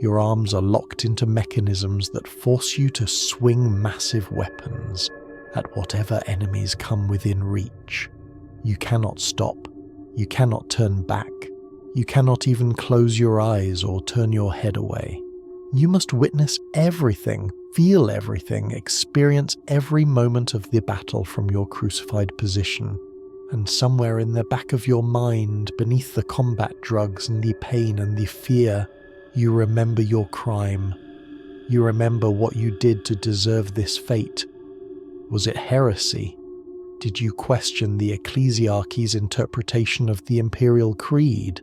Your arms are locked into mechanisms that force you to swing massive weapons at whatever enemies come within reach. You cannot stop. You cannot turn back. You cannot even close your eyes or turn your head away. You must witness everything, feel everything, experience every moment of the battle from your crucified position. And somewhere in the back of your mind, beneath the combat drugs and the pain and the fear, you remember your crime. You remember what you did to deserve this fate. Was it heresy? Did you question the ecclesiarchy's interpretation of the Imperial Creed?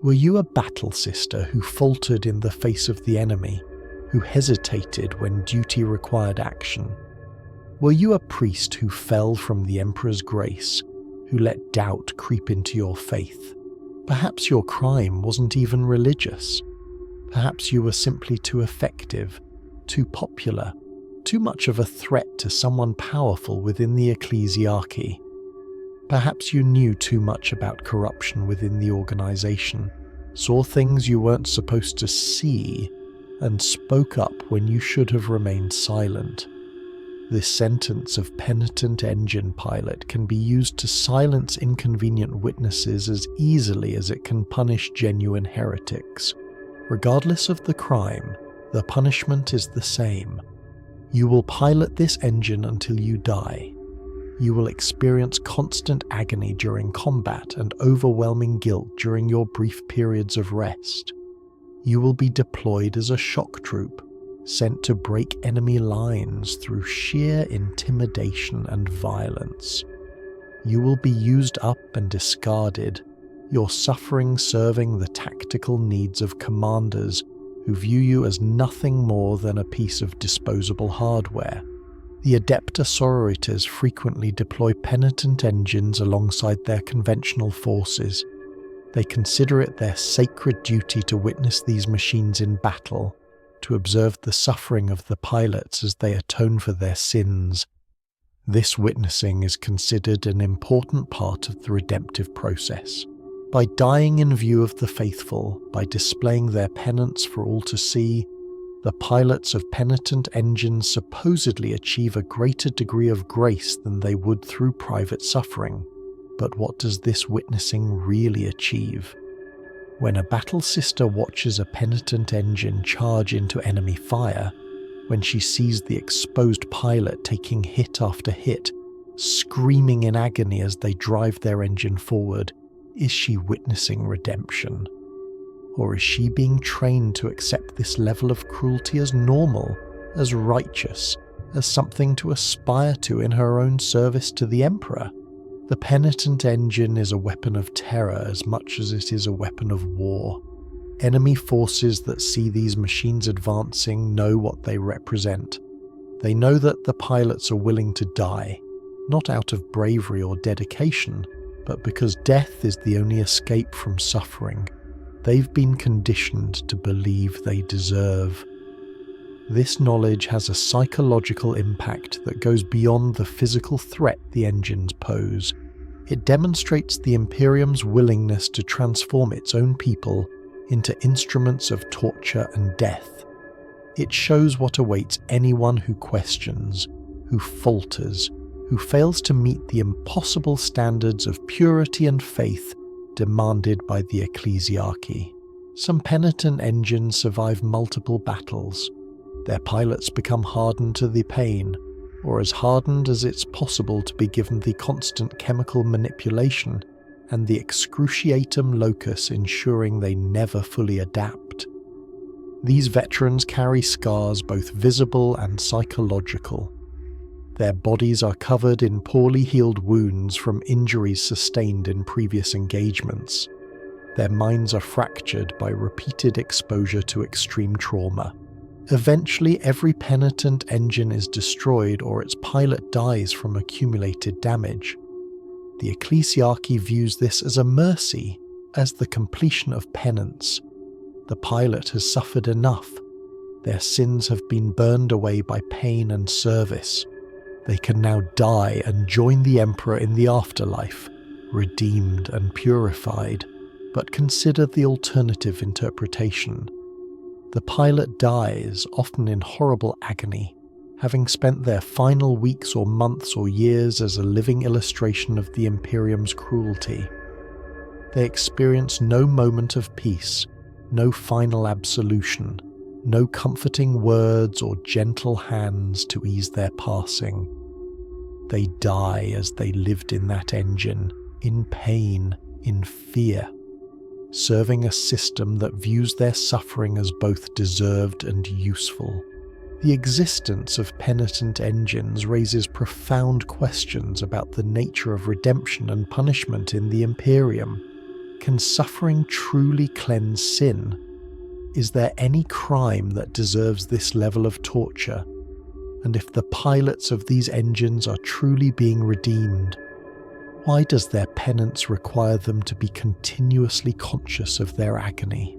Were you a battle sister who faltered in the face of the enemy, who hesitated when duty required action? Were you a priest who fell from the Emperor's grace, who let doubt creep into your faith? Perhaps your crime wasn't even religious. Perhaps you were simply too effective, too popular, too much of a threat to someone powerful within the ecclesiarchy. Perhaps you knew too much about corruption within the organization, saw things you weren't supposed to see, and spoke up when you should have remained silent. This sentence of penitent engine pilot can be used to silence inconvenient witnesses as easily as it can punish genuine heretics. Regardless of the crime, the punishment is the same. You will pilot this engine until you die. You will experience constant agony during combat and overwhelming guilt during your brief periods of rest. You will be deployed as a shock troop, sent to break enemy lines through sheer intimidation and violence. You will be used up and discarded, your suffering serving the tactical needs of commanders who view you as nothing more than a piece of disposable hardware. The Adepta Sororitas frequently deploy penitent engines alongside their conventional forces. They consider it their sacred duty to witness these machines in battle, to observe the suffering of the pilots as they atone for their sins. This witnessing is considered an important part of the redemptive process. By dying in view of the faithful, by displaying their penance for all to see, the pilots of penitent engines supposedly achieve a greater degree of grace than they would through private suffering. But what does this witnessing really achieve? When a battle sister watches a penitent engine charge into enemy fire, when she sees the exposed pilot taking hit after hit, screaming in agony as they drive their engine forward, is she witnessing redemption? Or is she being trained to accept this level of cruelty as normal, as righteous, as something to aspire to in her own service to the Emperor? The penitent engine is a weapon of terror as much as it is a weapon of war. Enemy forces that see these machines advancing know what they represent. They know that the pilots are willing to die, not out of bravery or dedication, but because death is the only escape from suffering. They've been conditioned to believe they deserve. This knowledge has a psychological impact that goes beyond the physical threat the engines pose. It demonstrates the Imperium's willingness to transform its own people into instruments of torture and death. It shows what awaits anyone who questions, who falters, who fails to meet the impossible standards of purity and faith demanded by the ecclesiarchy. Some penitent engines survive multiple battles. Their pilots become hardened to the pain, or as hardened as it's possible to be given the constant chemical manipulation and the excruciatum locus ensuring they never fully adapt. These veterans carry scars both visible and psychological. Their bodies are covered in poorly healed wounds from injuries sustained in previous engagements. Their minds are fractured by repeated exposure to extreme trauma. Eventually, every penitent engine is destroyed or its pilot dies from accumulated damage. The ecclesiarchy views this as a mercy, as the completion of penance. The pilot has suffered enough. Their sins have been burned away by pain and service. They can now die and join the Emperor in the afterlife, redeemed and purified. But consider the alternative interpretation. The pilot dies, often in horrible agony, having spent their final weeks or months or years as a living illustration of the Imperium's cruelty. They experience no moment of peace, no final absolution, no comforting words or gentle hands to ease their passing. They die as they lived in that engine, in pain, in fear, serving a system that views their suffering as both deserved and useful. The existence of penitent engines raises profound questions about the nature of redemption and punishment in the Imperium. Can suffering truly cleanse sin? Is there any crime that deserves this level of torture? And if the pilots of these engines are truly being redeemed, why does their penance require them to be continuously conscious of their agony?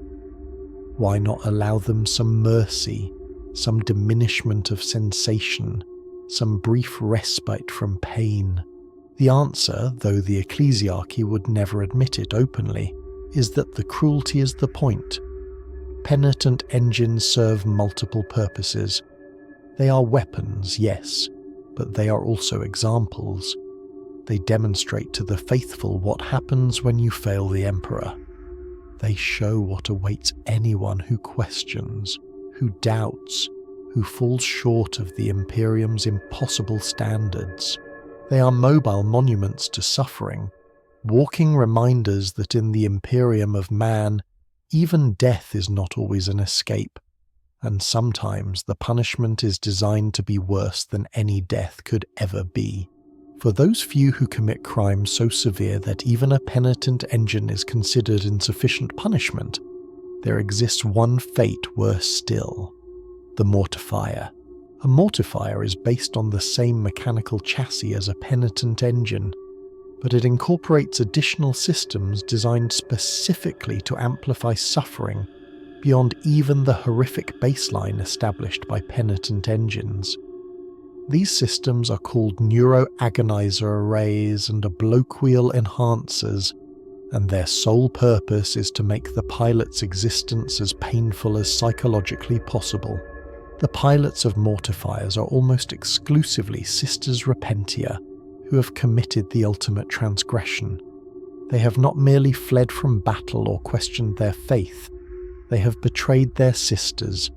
Why not allow them some mercy, some diminishment of sensation, some brief respite from pain? The answer, though the ecclesiarchy would never admit it openly, is that the cruelty is the point. Penitent engines serve multiple purposes. They are weapons, yes, but they are also examples. They demonstrate to the faithful what happens when you fail the Emperor. They show what awaits anyone who questions, who doubts, who falls short of the Imperium's impossible standards. They are mobile monuments to suffering, walking reminders that in the Imperium of man, even death is not always an escape, and sometimes the punishment is designed to be worse than any death could ever be. For those few who commit crimes so severe that even a penitent engine is considered insufficient punishment, there exists one fate worse still: the mortifier. A mortifier is based on the same mechanical chassis as a penitent engine, but it incorporates additional systems designed specifically to amplify suffering beyond even the horrific baseline established by penitent engines. These systems are called neuroagonizer arrays and obloquial enhancers, and their sole purpose is to make the pilot's existence as painful as psychologically possible. The pilots of mortifiers are almost exclusively Sisters Repentia, who have committed the ultimate transgression. They have not merely fled from battle or questioned their faith. They have betrayed their sisters.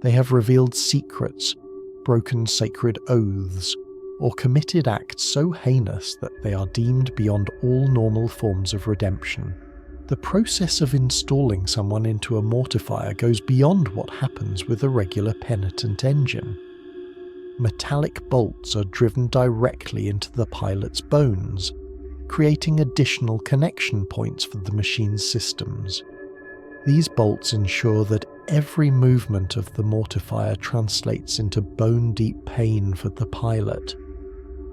They have revealed secrets, broken sacred oaths, or committed acts so heinous that they are deemed beyond all normal forms of redemption. The process of installing someone into a mortifier goes beyond what happens with a regular penitent engine. Metallic bolts are driven directly into the pilot's bones, creating additional connection points for the machine's systems. These bolts ensure that every movement of the mortifier translates into bone-deep pain for the pilot.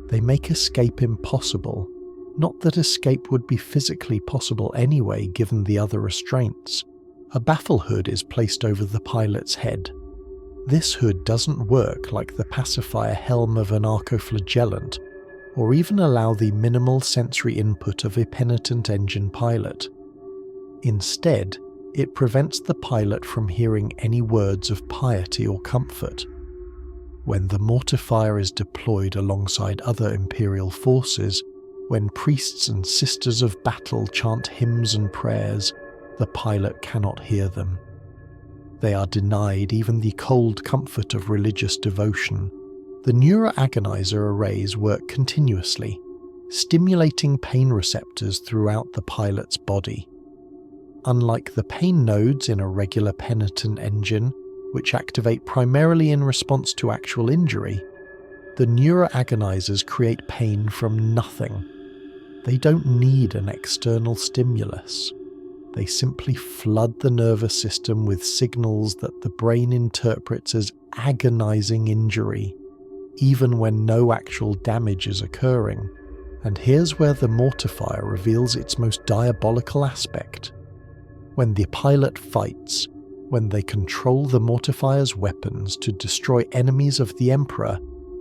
They make escape impossible, not that escape would be physically possible anyway given the other restraints. A baffle hood is placed over the pilot's head. This hood doesn't work like the pacifier helm of an arcoflagellant, or even allow the minimal sensory input of a penitent engine pilot. Instead, it prevents the pilot from hearing any words of piety or comfort. When the mortifier is deployed alongside other Imperial forces, when priests and sisters of battle chant hymns and prayers, the pilot cannot hear them. They are denied even the cold comfort of religious devotion. The neuroagonizer arrays work continuously, stimulating pain receptors throughout the pilot's body. Unlike the pain nodes in a regular penitent engine, which activate primarily in response to actual injury, the neuroagonizers create pain from nothing. They don't need an external stimulus. They simply flood the nervous system with signals that the brain interprets as agonizing injury, even when no actual damage is occurring. And here's where the mortifier reveals its most diabolical aspect. When the pilot fights, when they control the mortifier's weapons to destroy enemies of the Emperor,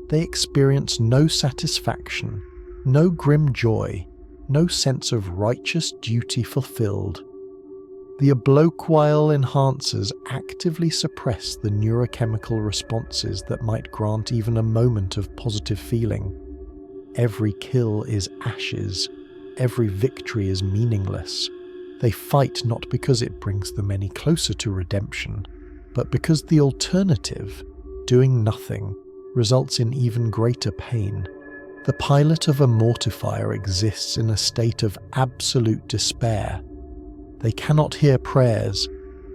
they experience no satisfaction, no grim joy, no sense of righteous duty fulfilled. The obloquile enhancers actively suppress the neurochemical responses that might grant even a moment of positive feeling. Every kill is ashes. Every victory is meaningless. They fight not because it brings them any closer to redemption, but because the alternative, doing nothing, results in even greater pain. The pilot of a mortifier exists in a state of absolute despair. They cannot hear prayers.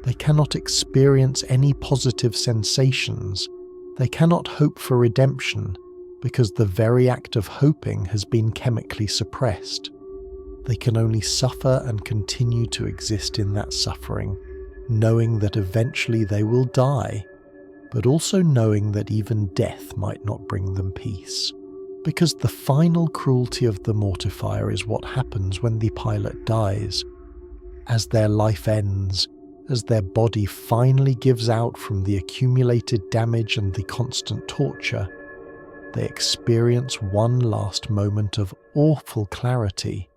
They cannot experience any positive sensations. They cannot hope for redemption, because the very act of hoping has been chemically suppressed. They can only suffer and continue to exist in that suffering, knowing that eventually they will die, but also knowing that even death might not bring them peace. Because the final cruelty of the mortifier is what happens when the pilot dies. As their life ends, as their body finally gives out from the accumulated damage and the constant torture, they experience one last moment of awful clarity.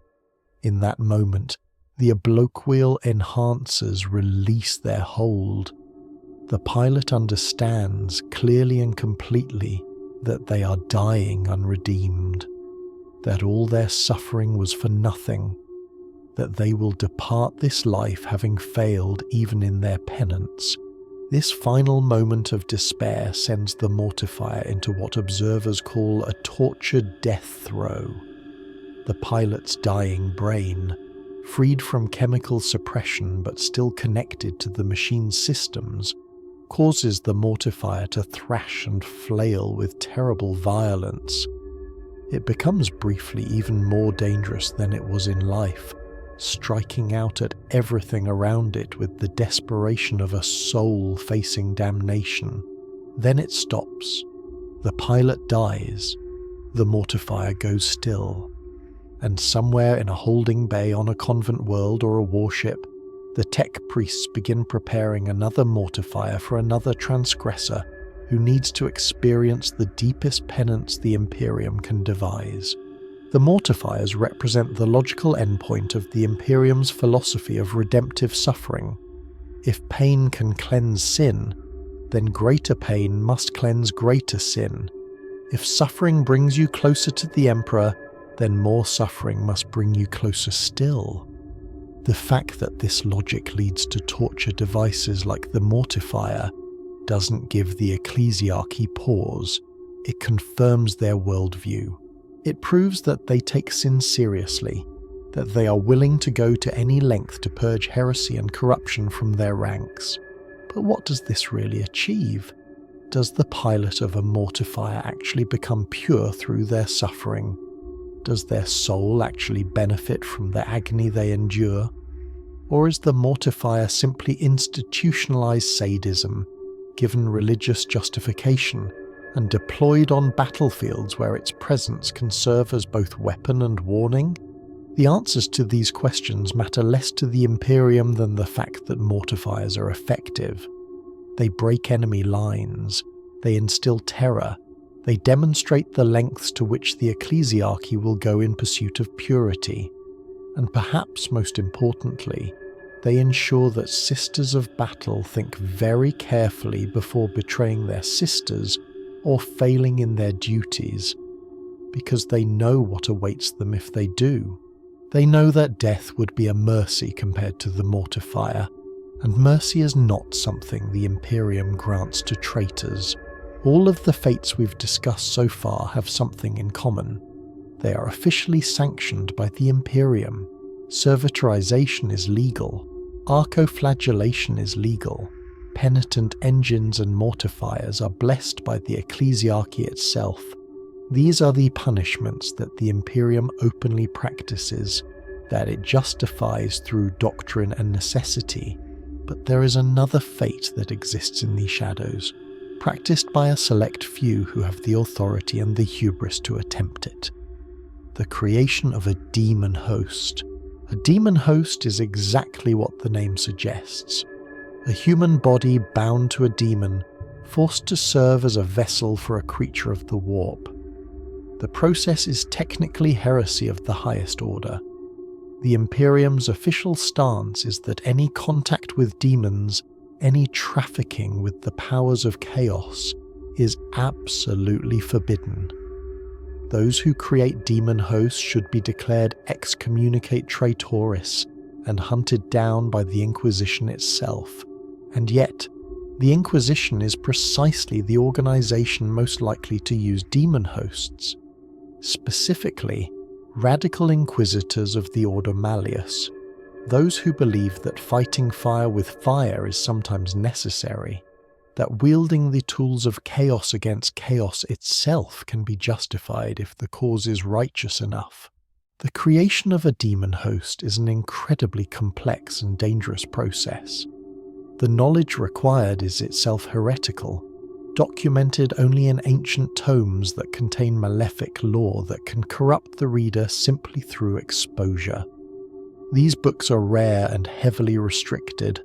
In that moment, the obloquial enhancers release their hold. The pilot understands clearly and completely that they are dying unredeemed, that all their suffering was for nothing, that they will depart this life having failed even in their penance. This final moment of despair sends the mortifier into what observers call a tortured death throe. The pilot's dying brain, freed from chemical suppression but still connected to the machine's systems, causes the mortifier to thrash and flail with terrible violence. It becomes briefly even more dangerous than it was in life, striking out at everything around it with the desperation of a soul facing damnation. Then it stops. The pilot dies. The mortifier goes still. And somewhere in a holding bay on a convent world or a warship, the tech priests begin preparing another mortifier for another transgressor who needs to experience the deepest penance the Imperium can devise. The mortifiers represent the logical endpoint of the Imperium's philosophy of redemptive suffering. If pain can cleanse sin, then greater pain must cleanse greater sin. If suffering brings you closer to the Emperor, then more suffering must bring you closer still. The fact that this logic leads to torture devices like the mortifier doesn't give the ecclesiarchy pause. It confirms their worldview. It proves that they take sin seriously, that they are willing to go to any length to purge heresy and corruption from their ranks. But what does this really achieve? Does the pilot of a mortifier actually become pure through their suffering? Does their soul actually benefit from the agony they endure? Or is the mortifier simply institutionalized sadism, given religious justification, and deployed on battlefields where its presence can serve as both weapon and warning? The answers to these questions matter less to the Imperium than the fact that mortifiers are effective. They break enemy lines, they instill terror, they demonstrate the lengths to which the ecclesiarchy will go in pursuit of purity, and perhaps most importantly, they ensure that sisters of battle think very carefully before betraying their sisters or failing in their duties, because they know what awaits them if they do. They know that death would be a mercy compared to the mortifier, and mercy is not something the Imperium grants to traitors. All of the fates we've discussed so far have something in common. They are officially sanctioned by the Imperium. Servitorization is legal. Archoflagellation is legal. Penitent engines and mortifiers are blessed by the ecclesiarchy itself. These are the punishments that the Imperium openly practices, that it justifies through doctrine and necessity. But there is another fate that exists in these shadows, practiced by a select few who have the authority and the hubris to attempt it. The creation of a demon host. A demon host is exactly what the name suggests. A human body bound to a demon, forced to serve as a vessel for a creature of the warp. The process is technically heresy of the highest order. The Imperium's official stance is that any contact with demons, any trafficking with the powers of chaos, is absolutely forbidden. Those who create demon hosts should be declared excommunicate traitoris and hunted down by the Inquisition itself. And yet, the Inquisition is precisely the organization most likely to use demon hosts. Specifically, radical inquisitors of the Order Malleus, those who believe that fighting fire with fire is sometimes necessary, that wielding the tools of chaos against chaos itself can be justified if the cause is righteous enough. The creation of a demon host is an incredibly complex and dangerous process. The knowledge required is itself heretical, documented only in ancient tomes that contain malefic lore that can corrupt the reader simply through exposure. These books are rare and heavily restricted,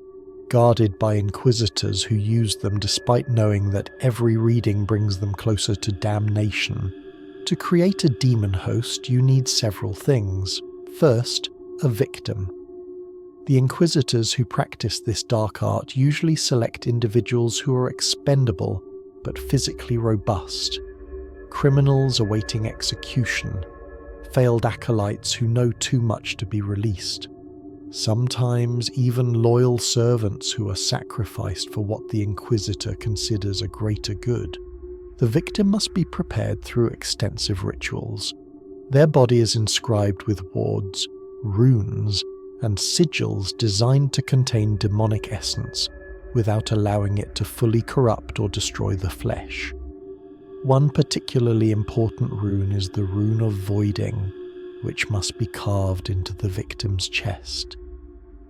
guarded by inquisitors who use them despite knowing that every reading brings them closer to damnation. To create a demon host, you need several things. First, a victim. The inquisitors who practice this dark art usually select individuals who are expendable but physically robust, criminals awaiting execution, failed acolytes who know too much to be released, sometimes even loyal servants who are sacrificed for what the Inquisitor considers a greater good. The victim must be prepared through extensive rituals. Their body is inscribed with wards, runes, and sigils designed to contain demonic essence, without allowing it to fully corrupt or destroy the flesh. One particularly important rune is the rune of voiding, which must be carved into the victim's chest.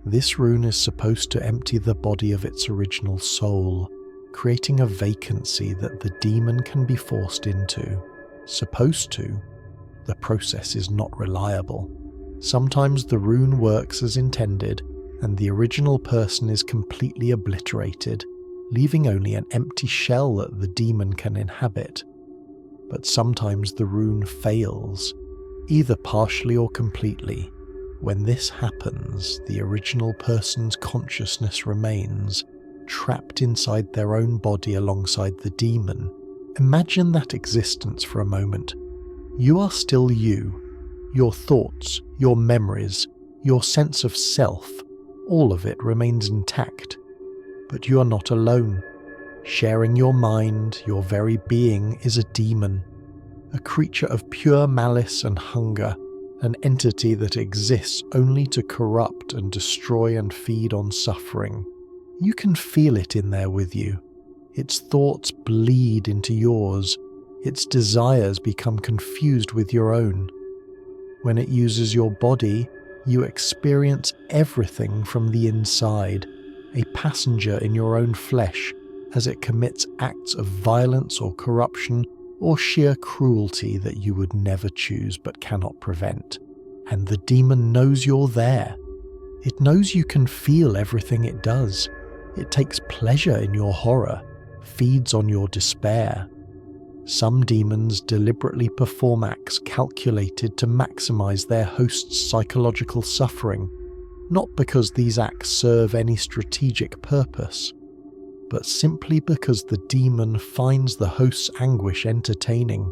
This rune is supposed to empty the body of its original soul, creating a vacancy that the demon can be forced into. Supposed to. The process is not reliable. Sometimes the rune works as intended, and the original person is completely obliterated, leaving only an empty shell that the demon can inhabit. But sometimes the rune fails, either partially or completely. When this happens, the original person's consciousness remains, trapped inside their own body alongside the demon. Imagine that existence for a moment. You are still you. Your thoughts, your memories, your sense of self, all of it remains intact. But you are not alone. Sharing your mind, your very being, is a demon, a creature of pure malice and hunger, an entity that exists only to corrupt and destroy and feed on suffering. You can feel it in there with you. Its thoughts bleed into yours. Its desires become confused with your own. When it uses your body, you experience everything from the inside, a passenger in your own flesh, as it commits acts of violence or corruption or sheer cruelty that you would never choose but cannot prevent. And the demon knows you're there. It knows you can feel everything it does. It takes pleasure in your horror, feeds on your despair. Some demons deliberately perform acts calculated to maximize their host's psychological suffering, not because these acts serve any strategic purpose, but simply because the demon finds the host's anguish entertaining.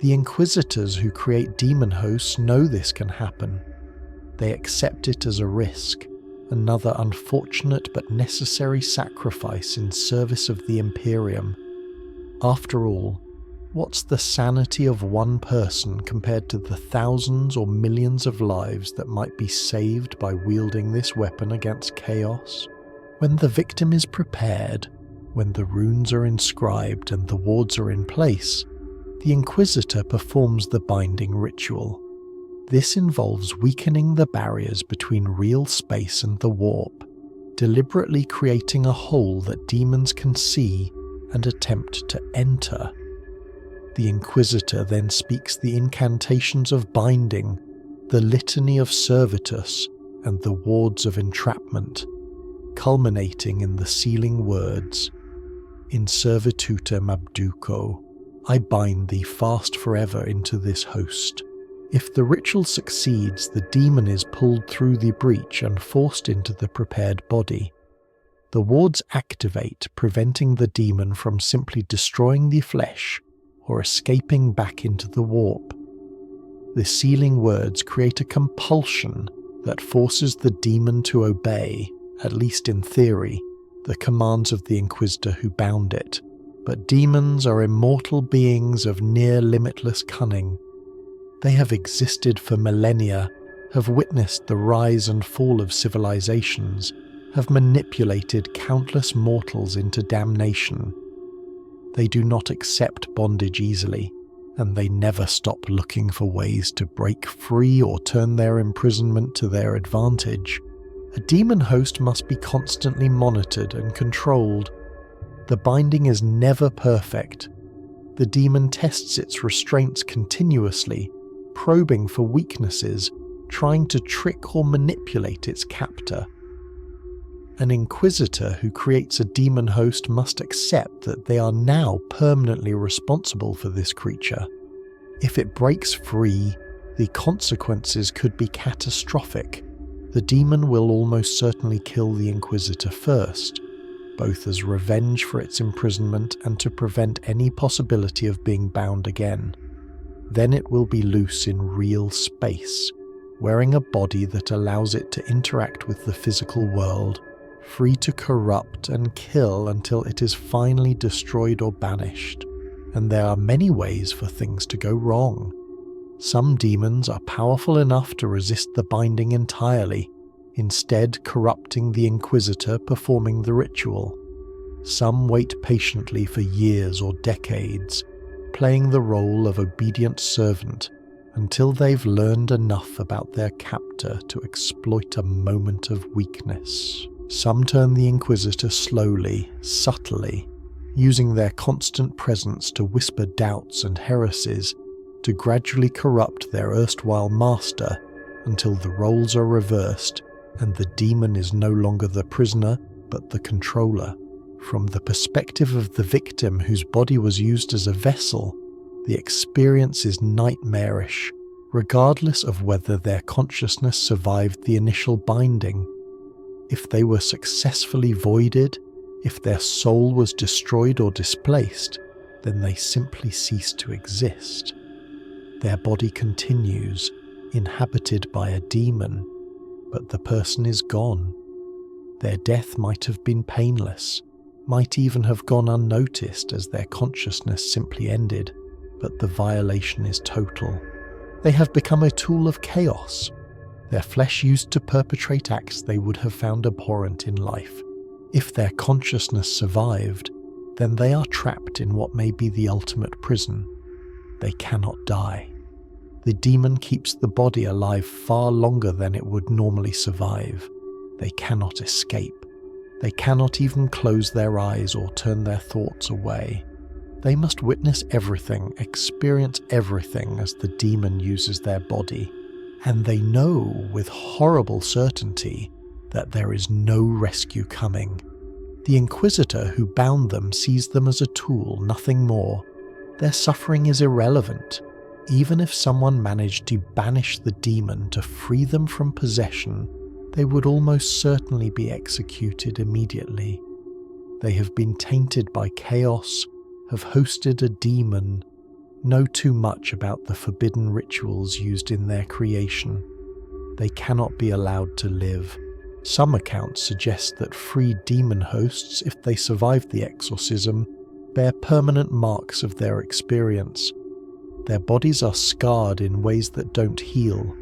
The inquisitors who create demon hosts know this can happen. They accept it as a risk, another unfortunate but necessary sacrifice in service of the Imperium. After all, what's the sanity of one person compared to the thousands or millions of lives that might be saved by wielding this weapon against chaos? When the victim is prepared, when the runes are inscribed and the wards are in place, the Inquisitor performs the binding ritual. This involves weakening the barriers between real space and the warp, deliberately creating a hole that demons can see and attempt to enter. The Inquisitor then speaks the incantations of binding, the litany of servitus, and the wards of entrapment, culminating in the sealing words, "In servitutem abduco, I bind thee fast forever into this host." If the ritual succeeds, the demon is pulled through the breach and forced into the prepared body. The wards activate, preventing the demon from simply destroying the flesh or escaping back into the warp. The sealing words create a compulsion that forces the demon to obey, at least in theory, the commands of the Inquisitor who bound it. But demons are immortal beings of near limitless cunning. They have existed for millennia, have witnessed the rise and fall of civilizations, have manipulated countless mortals into damnation. They do not accept bondage easily, and they never stop looking for ways to break free or turn their imprisonment to their advantage. A demon host must be constantly monitored and controlled. The binding is never perfect. The demon tests its restraints continuously, probing for weaknesses, trying to trick or manipulate its captor. An Inquisitor who creates a demon host must accept that they are now permanently responsible for this creature. If it breaks free, the consequences could be catastrophic. The demon will almost certainly kill the Inquisitor first, both as revenge for its imprisonment and to prevent any possibility of being bound again. Then it will be loose in real space, wearing a body that allows it to interact with the physical world, free to corrupt and kill until it is finally destroyed or banished. And there are many ways for things to go wrong. Some demons are powerful enough to resist the binding entirely, instead corrupting the Inquisitor performing the ritual. Some wait patiently for years or decades, playing the role of obedient servant until they've learned enough about their captor to exploit a moment of weakness. Some turn the Inquisitor slowly, subtly, using their constant presence to whisper doubts and heresies, to gradually corrupt their erstwhile master until the roles are reversed and the demon is no longer the prisoner but the controller. From the perspective of the victim whose body was used as a vessel, the experience is nightmarish, regardless of whether their consciousness survived the initial binding. If they were successfully voided, if their soul was destroyed or displaced, then they simply cease to exist. Their body continues, inhabited by a demon, but the person is gone. Their death might have been painless, might even have gone unnoticed as their consciousness simply ended, but the violation is total. They have become a tool of chaos, their flesh used to perpetrate acts they would have found abhorrent in life. If their consciousness survived, then they are trapped in what may be the ultimate prison. They cannot die. The demon keeps the body alive far longer than it would normally survive. They cannot escape. They cannot even close their eyes or turn their thoughts away. They must witness everything, experience everything as the demon uses their body, and they know with horrible certainty that there is no rescue coming. The Inquisitor who bound them sees them as a tool, nothing more. Their suffering is irrelevant. Even if someone managed to banish the demon to free them from possession, they would almost certainly be executed immediately. They have been tainted by chaos, have hosted a demon, know too much about the forbidden rituals used in their creation. they cannot be allowed to live. Some accounts suggest that freed demon hosts, if they survive the exorcism, bear permanent marks of their experience. Their bodies are scarred in ways that don't heal.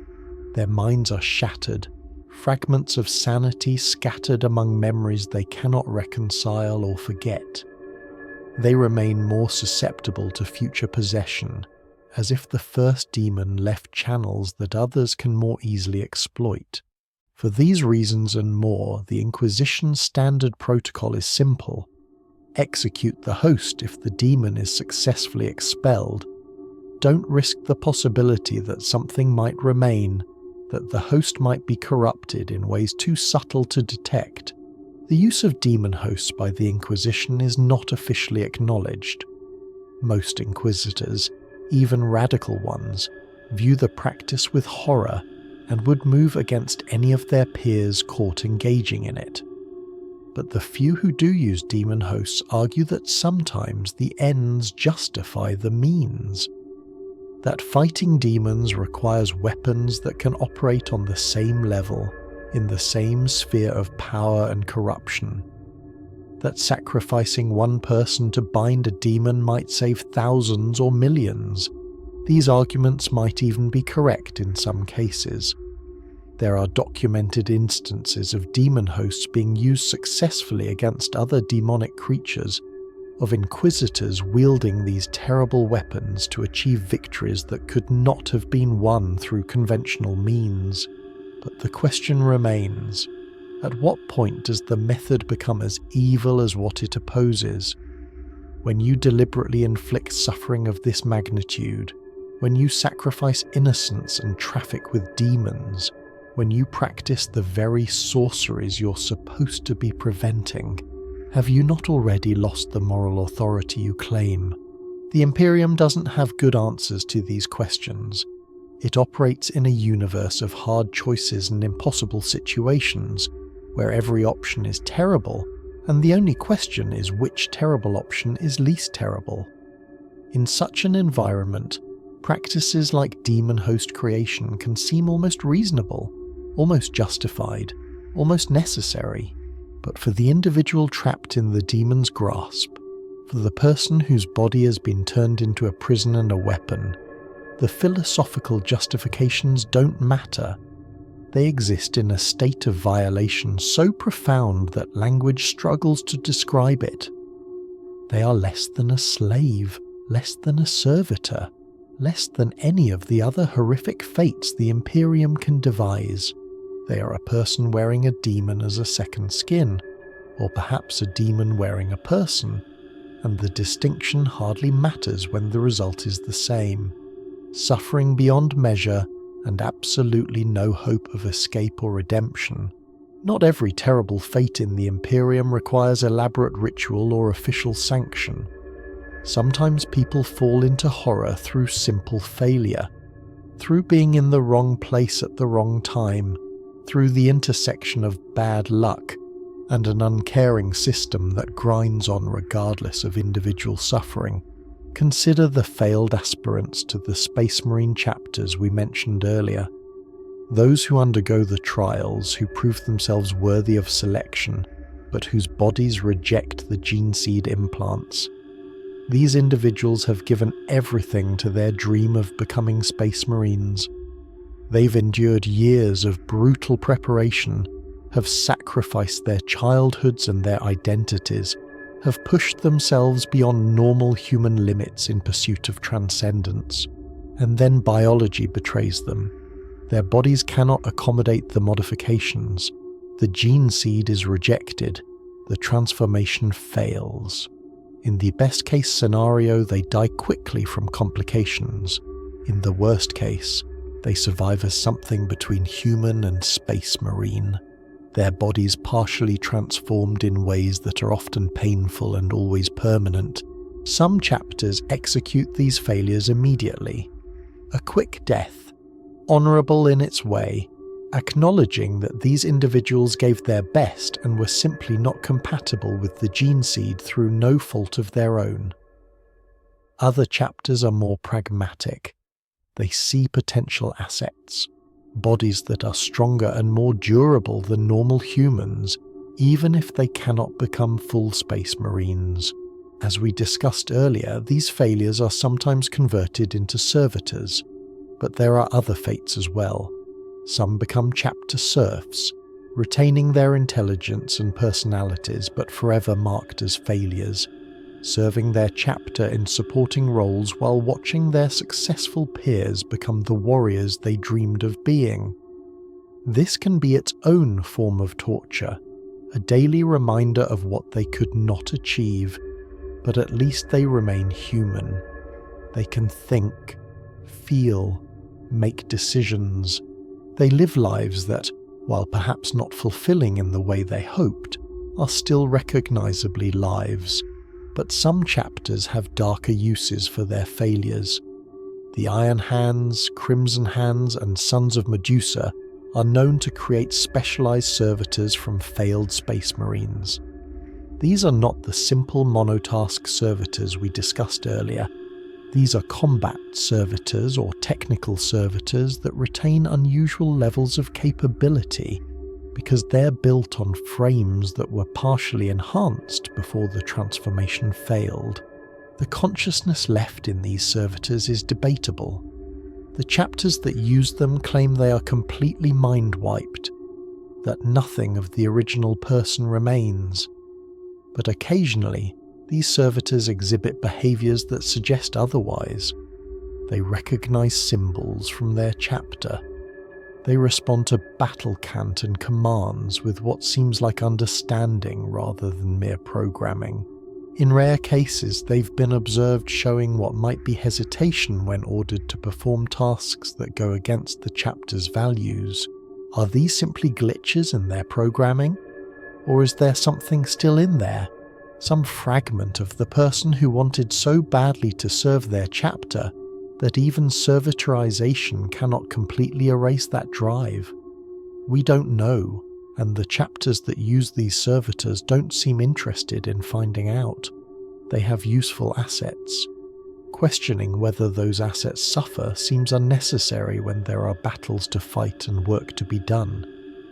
Their minds are shattered, fragments of sanity scattered among memories they cannot reconcile or forget. They remain more susceptible to future possession, as if the first demon left channels that others can more easily exploit. For these reasons and more, the Inquisition's standard protocol is simple. Execute the host if the demon is successfully expelled. Don't risk the possibility that something might remain, that the host might be corrupted in ways too subtle to detect. The use of demon hosts by the Inquisition is not officially acknowledged. Most inquisitors, even radical ones, view the practice with horror and would move against any of their peers caught engaging in it. But the few who do use demon hosts argue that sometimes the ends justify the means. That fighting demons requires weapons that can operate on the same level, in the same sphere of power and corruption. That sacrificing one person to bind a demon might save thousands or millions. These arguments might even be correct in some cases. There are documented instances of demon hosts being used successfully against other demonic creatures, of inquisitors wielding these terrible weapons to achieve victories that could not have been won through conventional means. But the question remains, at what point does the method become as evil as what it opposes? When you deliberately inflict suffering of this magnitude, when you sacrifice innocence and traffic with demons, when you practice the very sorceries you're supposed to be preventing, have you not already lost the moral authority you claim? The Imperium doesn't have good answers to these questions. It operates in a universe of hard choices and impossible situations, where every option is terrible, and the only question is which terrible option is least terrible. In such an environment, practices like demon host creation can seem almost reasonable, almost justified, almost necessary. But for the individual trapped in the demon's grasp, for the person whose body has been turned into a prison and a weapon, the philosophical justifications don't matter. They exist in a state of violation so profound that language struggles to describe it. They are less than a slave, less than a servitor, less than any of the other horrific fates the Imperium can devise. They are a person wearing a demon as a second skin, or perhaps a demon wearing a person, and the distinction hardly matters when the result is the same. Suffering beyond measure and absolutely no hope of escape or redemption. Not every terrible fate in the Imperium requires elaborate ritual or official sanction. Sometimes people fall into horror through simple failure, through being in the wrong place at the wrong time, through the intersection of bad luck and an uncaring system that grinds on regardless of individual suffering. Consider the failed aspirants to the Space Marine chapters we mentioned earlier. Those who undergo the trials, who prove themselves worthy of selection, but whose bodies reject the gene seed implants. These individuals have given everything to their dream of becoming Space Marines. They've endured years of brutal preparation, have sacrificed their childhoods and their identities, have pushed themselves beyond normal human limits in pursuit of transcendence. And then biology betrays them. Their bodies cannot accommodate the modifications. The gene seed is rejected. The transformation fails. In the best case scenario, they die quickly from complications. In the worst case, they survive as something between human and space marine, their bodies partially transformed in ways that are often painful and always permanent. Some chapters execute these failures immediately. A quick death, honourable in its way, acknowledging that these individuals gave their best and were simply not compatible with the gene seed through no fault of their own. Other chapters are more pragmatic. They see potential assets. bodies that are stronger and more durable than normal humans, even if they cannot become full space marines. As we discussed earlier, these failures are sometimes converted into servitors, but there are other fates as well. Some become chapter serfs, retaining their intelligence and personalities but forever marked as failures, serving their chapter in supporting roles while watching their successful peers become the warriors they dreamed of being. This can be its own form of torture, a daily reminder of what they could not achieve, but at least they remain human. They can think, feel, make decisions. They live lives that, while perhaps not fulfilling in the way they hoped, are still recognizably lives. But some chapters have darker uses for their failures. The Iron Hands, Crimson Hands, and Sons of Medusa are known to create specialized servitors from failed space marines. These are not the simple monotask servitors we discussed earlier. These are combat servitors or technical servitors that retain unusual levels of capability because they're built on frames that were partially enhanced before the transformation failed. The consciousness left in these servitors is debatable. The chapters that use them claim they are completely mind-wiped, that nothing of the original person remains. But occasionally, these servitors exhibit behaviors that suggest otherwise. They recognize symbols from their chapter. They respond to battle cant and commands with what seems like understanding rather than mere programming. In rare cases, they've been observed showing what might be hesitation when ordered to perform tasks that go against the chapter's values. Are these simply glitches in their programming? Or is there something still in there? Some fragment of the person who wanted so badly to serve their chapter that even servitorization cannot completely erase that drive? We don't know, and the chapters that use these servitors don't seem interested in finding out. They have useful assets. Questioning whether those assets suffer seems unnecessary when there are battles to fight and work to be done.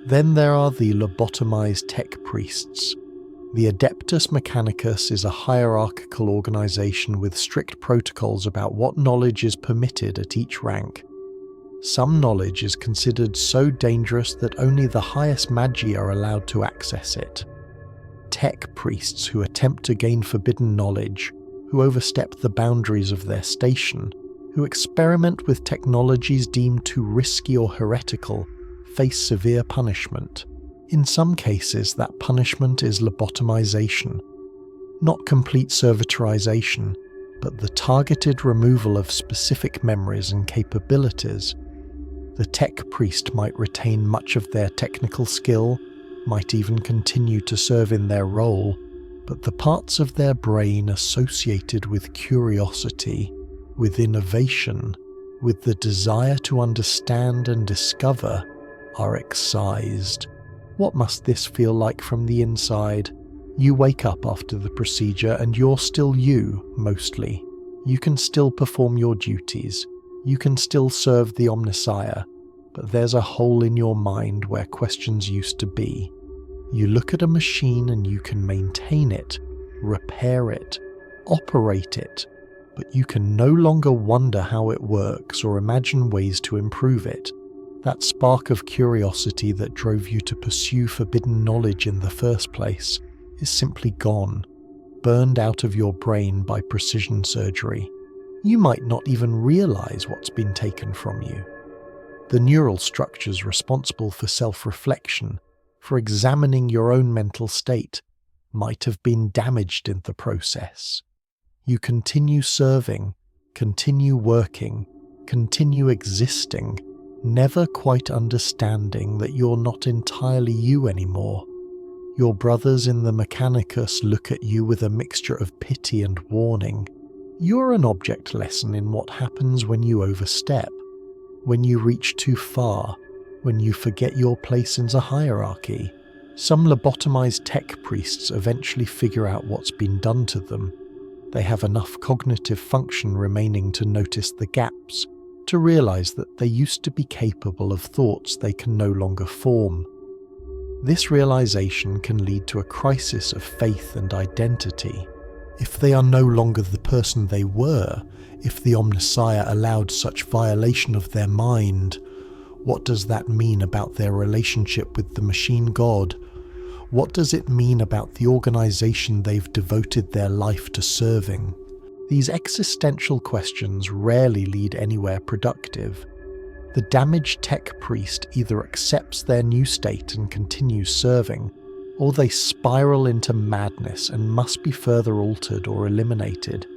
Then there are the lobotomized tech priests. The Adeptus Mechanicus is a hierarchical organization with strict protocols about what knowledge is permitted at each rank. Some knowledge is considered so dangerous that only the highest magi are allowed to access it. Tech priests who attempt to gain forbidden knowledge, who overstep the boundaries of their station, who experiment with technologies deemed too risky or heretical, face severe punishment. In some cases, that punishment is lobotomization. Not complete servitorization, but the targeted removal of specific memories and capabilities. The tech priest might retain much of their technical skill, might even continue to serve in their role, but the parts of their brain associated with curiosity, with innovation, with the desire to understand and discover, are excised. What must this feel like from the inside? You wake up after the procedure and you're still you, mostly. You can still perform your duties. You can still serve the Omnissiah, but there's a hole in your mind where questions used to be. You look at a machine and you can maintain it, repair it, operate it, but you can no longer wonder how it works or imagine ways to improve it. That spark of curiosity that drove you to pursue forbidden knowledge in the first place is simply gone, burned out of your brain by precision surgery. You might not even realize what's been taken from you. The neural structures responsible for self-reflection, for examining your own mental state, might have been damaged in the process. You continue serving, continue working, continue existing, never quite understanding that you're not entirely you anymore. Your brothers in the Mechanicus look at you with a mixture of pity and warning. You're an object lesson in what happens when you overstep, when you reach too far, when you forget your place in the hierarchy. Some lobotomized tech priests eventually figure out what's been done to them. They have enough cognitive function remaining to notice the gaps, to realize that they used to be capable of thoughts they can no longer form. This realization can lead to a crisis of faith and identity. If they are no longer the person they were, if the Omnissiah allowed such violation of their mind, what does that mean about their relationship with the machine god? What does it mean about the organization they've devoted their life to serving? These existential questions rarely lead anywhere productive. The damaged tech priest either accepts their new state and continues serving, or they spiral into madness and must be further altered or eliminated.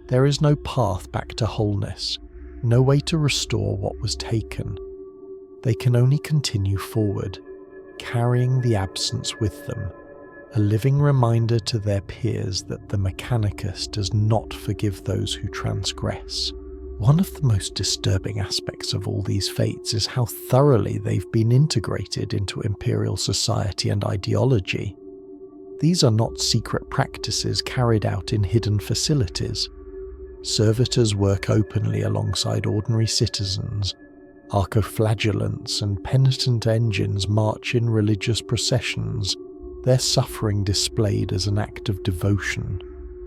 There is no path back to wholeness, no way to restore what was taken. They can only continue forward, carrying the absence with them, a living reminder to their peers that the Mechanicus does not forgive those who transgress. One of the most disturbing aspects of all these fates is how thoroughly they've been integrated into Imperial society and ideology. These are not secret practices carried out in hidden facilities. Servitors work openly alongside ordinary citizens. Archoflagellants and penitent engines march in religious processions, their suffering displayed as an act of devotion.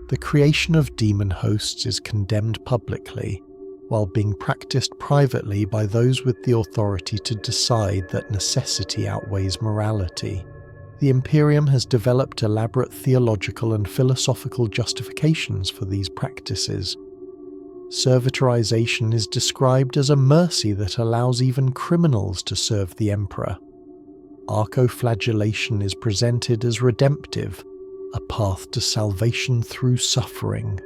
The creation of demon hosts is condemned publicly, while being practiced privately by those with the authority to decide that necessity outweighs morality. The Imperium has developed elaborate theological and philosophical justifications for these practices. Servitorization is described as a mercy that allows even criminals to serve the Emperor. Archoflagellation is presented as redemptive, a path to salvation through suffering.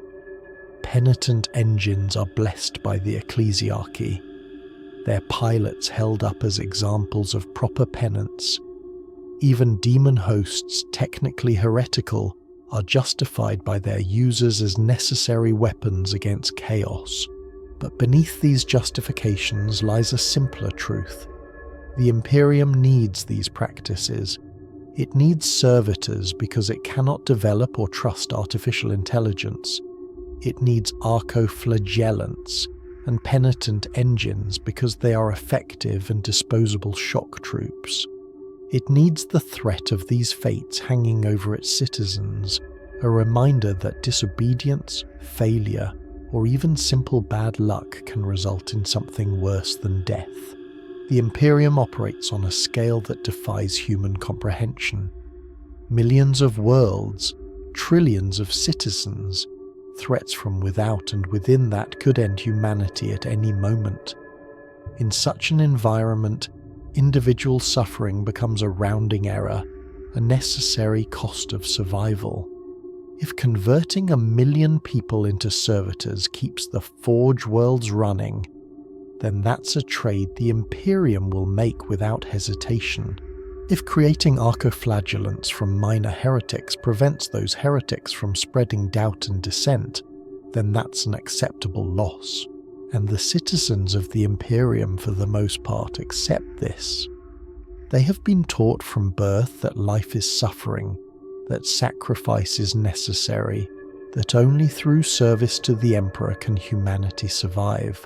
Penitent engines are blessed by the ecclesiarchy, their pilots held up as examples of proper penance. Even demon hosts, technically heretical, are justified by their users as necessary weapons against chaos. But beneath these justifications lies a simpler truth. The Imperium needs these practices. It needs servitors because it cannot develop or trust artificial intelligence. It needs archoflagellants and penitent engines because they are effective and disposable shock troops. It needs the threat of these fates hanging over its citizens, a reminder that disobedience, failure, or even simple bad luck can result in something worse than death. The Imperium operates on a scale that defies human comprehension. Millions of worlds, trillions of citizens, threats from without and within that could end humanity at any moment. In such an environment, individual suffering becomes a rounding error, a necessary cost of survival. If converting 1 million people into servitors keeps the Forge worlds running, then that's a trade the Imperium will make without hesitation. If creating archoflagellants from minor heretics prevents those heretics from spreading doubt and dissent, then that's an acceptable loss. And the citizens of the Imperium for the most part accept this. They have been taught from birth that life is suffering, that sacrifice is necessary, that only through service to the Emperor can humanity survive.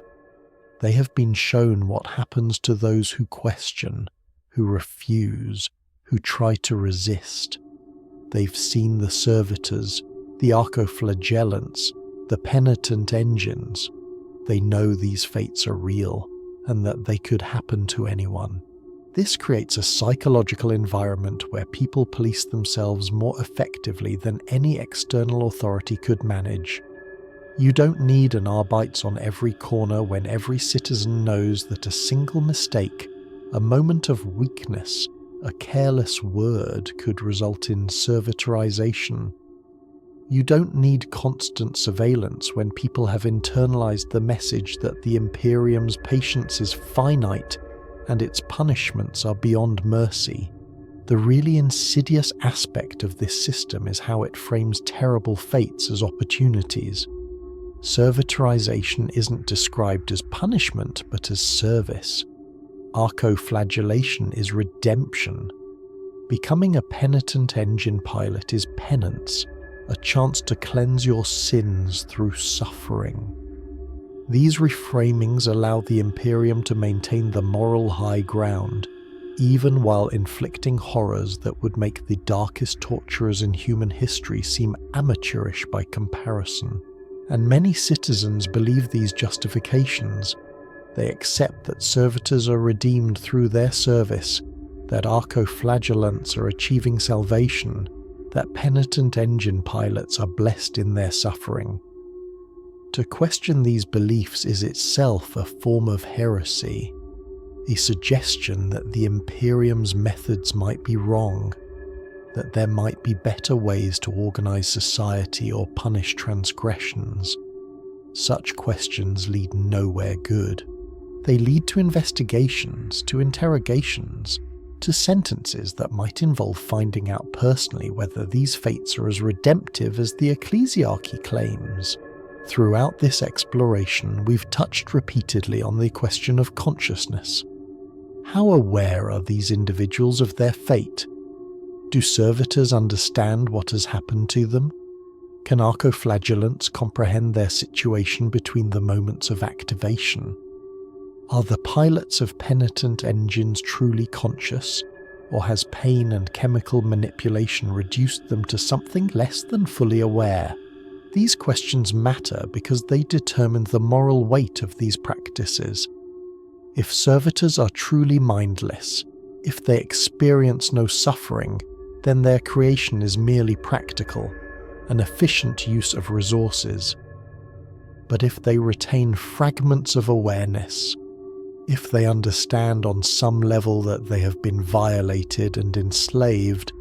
They have been shown what happens to those who question, who refuse, who try to resist. They've seen the servitors, the archoflagellants, the penitent engines. They know these fates are real, and that they could happen to anyone. This creates a psychological environment where people police themselves more effectively than any external authority could manage. You don't need an Arbites on every corner when every citizen knows that a single mistake, a moment of weakness, a careless word could result in servitorization. You don't need constant surveillance when people have internalized the message that the Imperium's patience is finite and its punishments are beyond mercy. The really insidious aspect of this system is how it frames terrible fates as opportunities. Servitorization isn't described as punishment but as service. Archoflagellation is redemption. Becoming a penitent engine pilot is penance, a chance to cleanse your sins through suffering. These reframings allow the Imperium to maintain the moral high ground, even while inflicting horrors that would make the darkest torturers in human history seem amateurish by comparison. And many citizens believe these justifications. They accept that servitors are redeemed through their service, that archoflagellants are achieving salvation, that penitent engine pilots are blessed in their suffering. To question these beliefs is itself a form of heresy, a suggestion that the Imperium's methods might be wrong, that there might be better ways to organize society or punish transgressions. Such questions lead nowhere good. They lead to investigations, to interrogations, to sentences that might involve finding out personally whether these fates are as redemptive as the ecclesiarchy claims. Throughout this exploration, we've touched repeatedly on the question of consciousness. How aware are these individuals of their fate? Do servitors understand what has happened to them? Can archoflagellants comprehend their situation between the moments of activation? Are the pilots of penitent engines truly conscious, or has pain and chemical manipulation reduced them to something less than fully aware? These questions matter because they determine the moral weight of these practices. If servitors are truly mindless, if they experience no suffering, then their creation is merely practical, an efficient use of resources. But if they retain fragments of awareness, if they understand on some level that they have been violated and enslaved,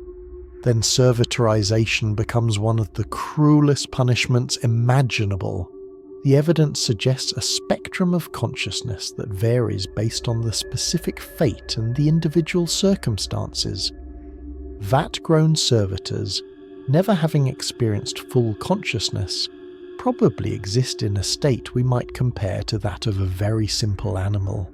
then servitorization becomes one of the cruelest punishments imaginable. The evidence suggests a spectrum of consciousness that varies based on the specific fate and the individual circumstances. Vat-grown servitors, never having experienced full consciousness, probably exist in a state we might compare to that of a very simple animal.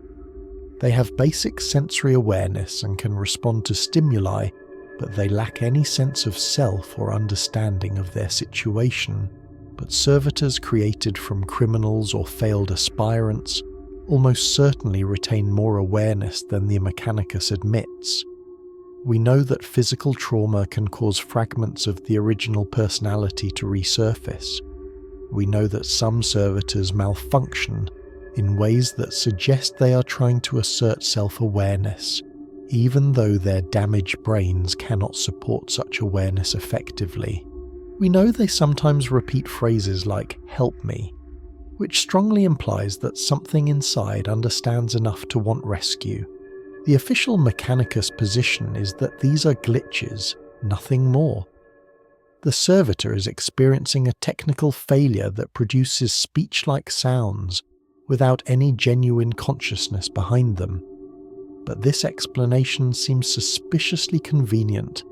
They have basic sensory awareness and can respond to stimuli, but they lack any sense of self or understanding of their situation. But servitors created from criminals or failed aspirants almost certainly retain more awareness than the Mechanicus admits. We know that physical trauma can cause fragments of the original personality to resurface. We know that some servitors malfunction in ways that suggest they are trying to assert self-awareness, even though their damaged brains cannot support such awareness effectively. We know they sometimes repeat phrases like, "help me," which strongly implies that something inside understands enough to want rescue. The official Mechanicus position is that these are glitches, nothing more. The servitor is experiencing a technical failure that produces speech-like sounds without any genuine consciousness behind them. But this explanation seems suspiciously convenient.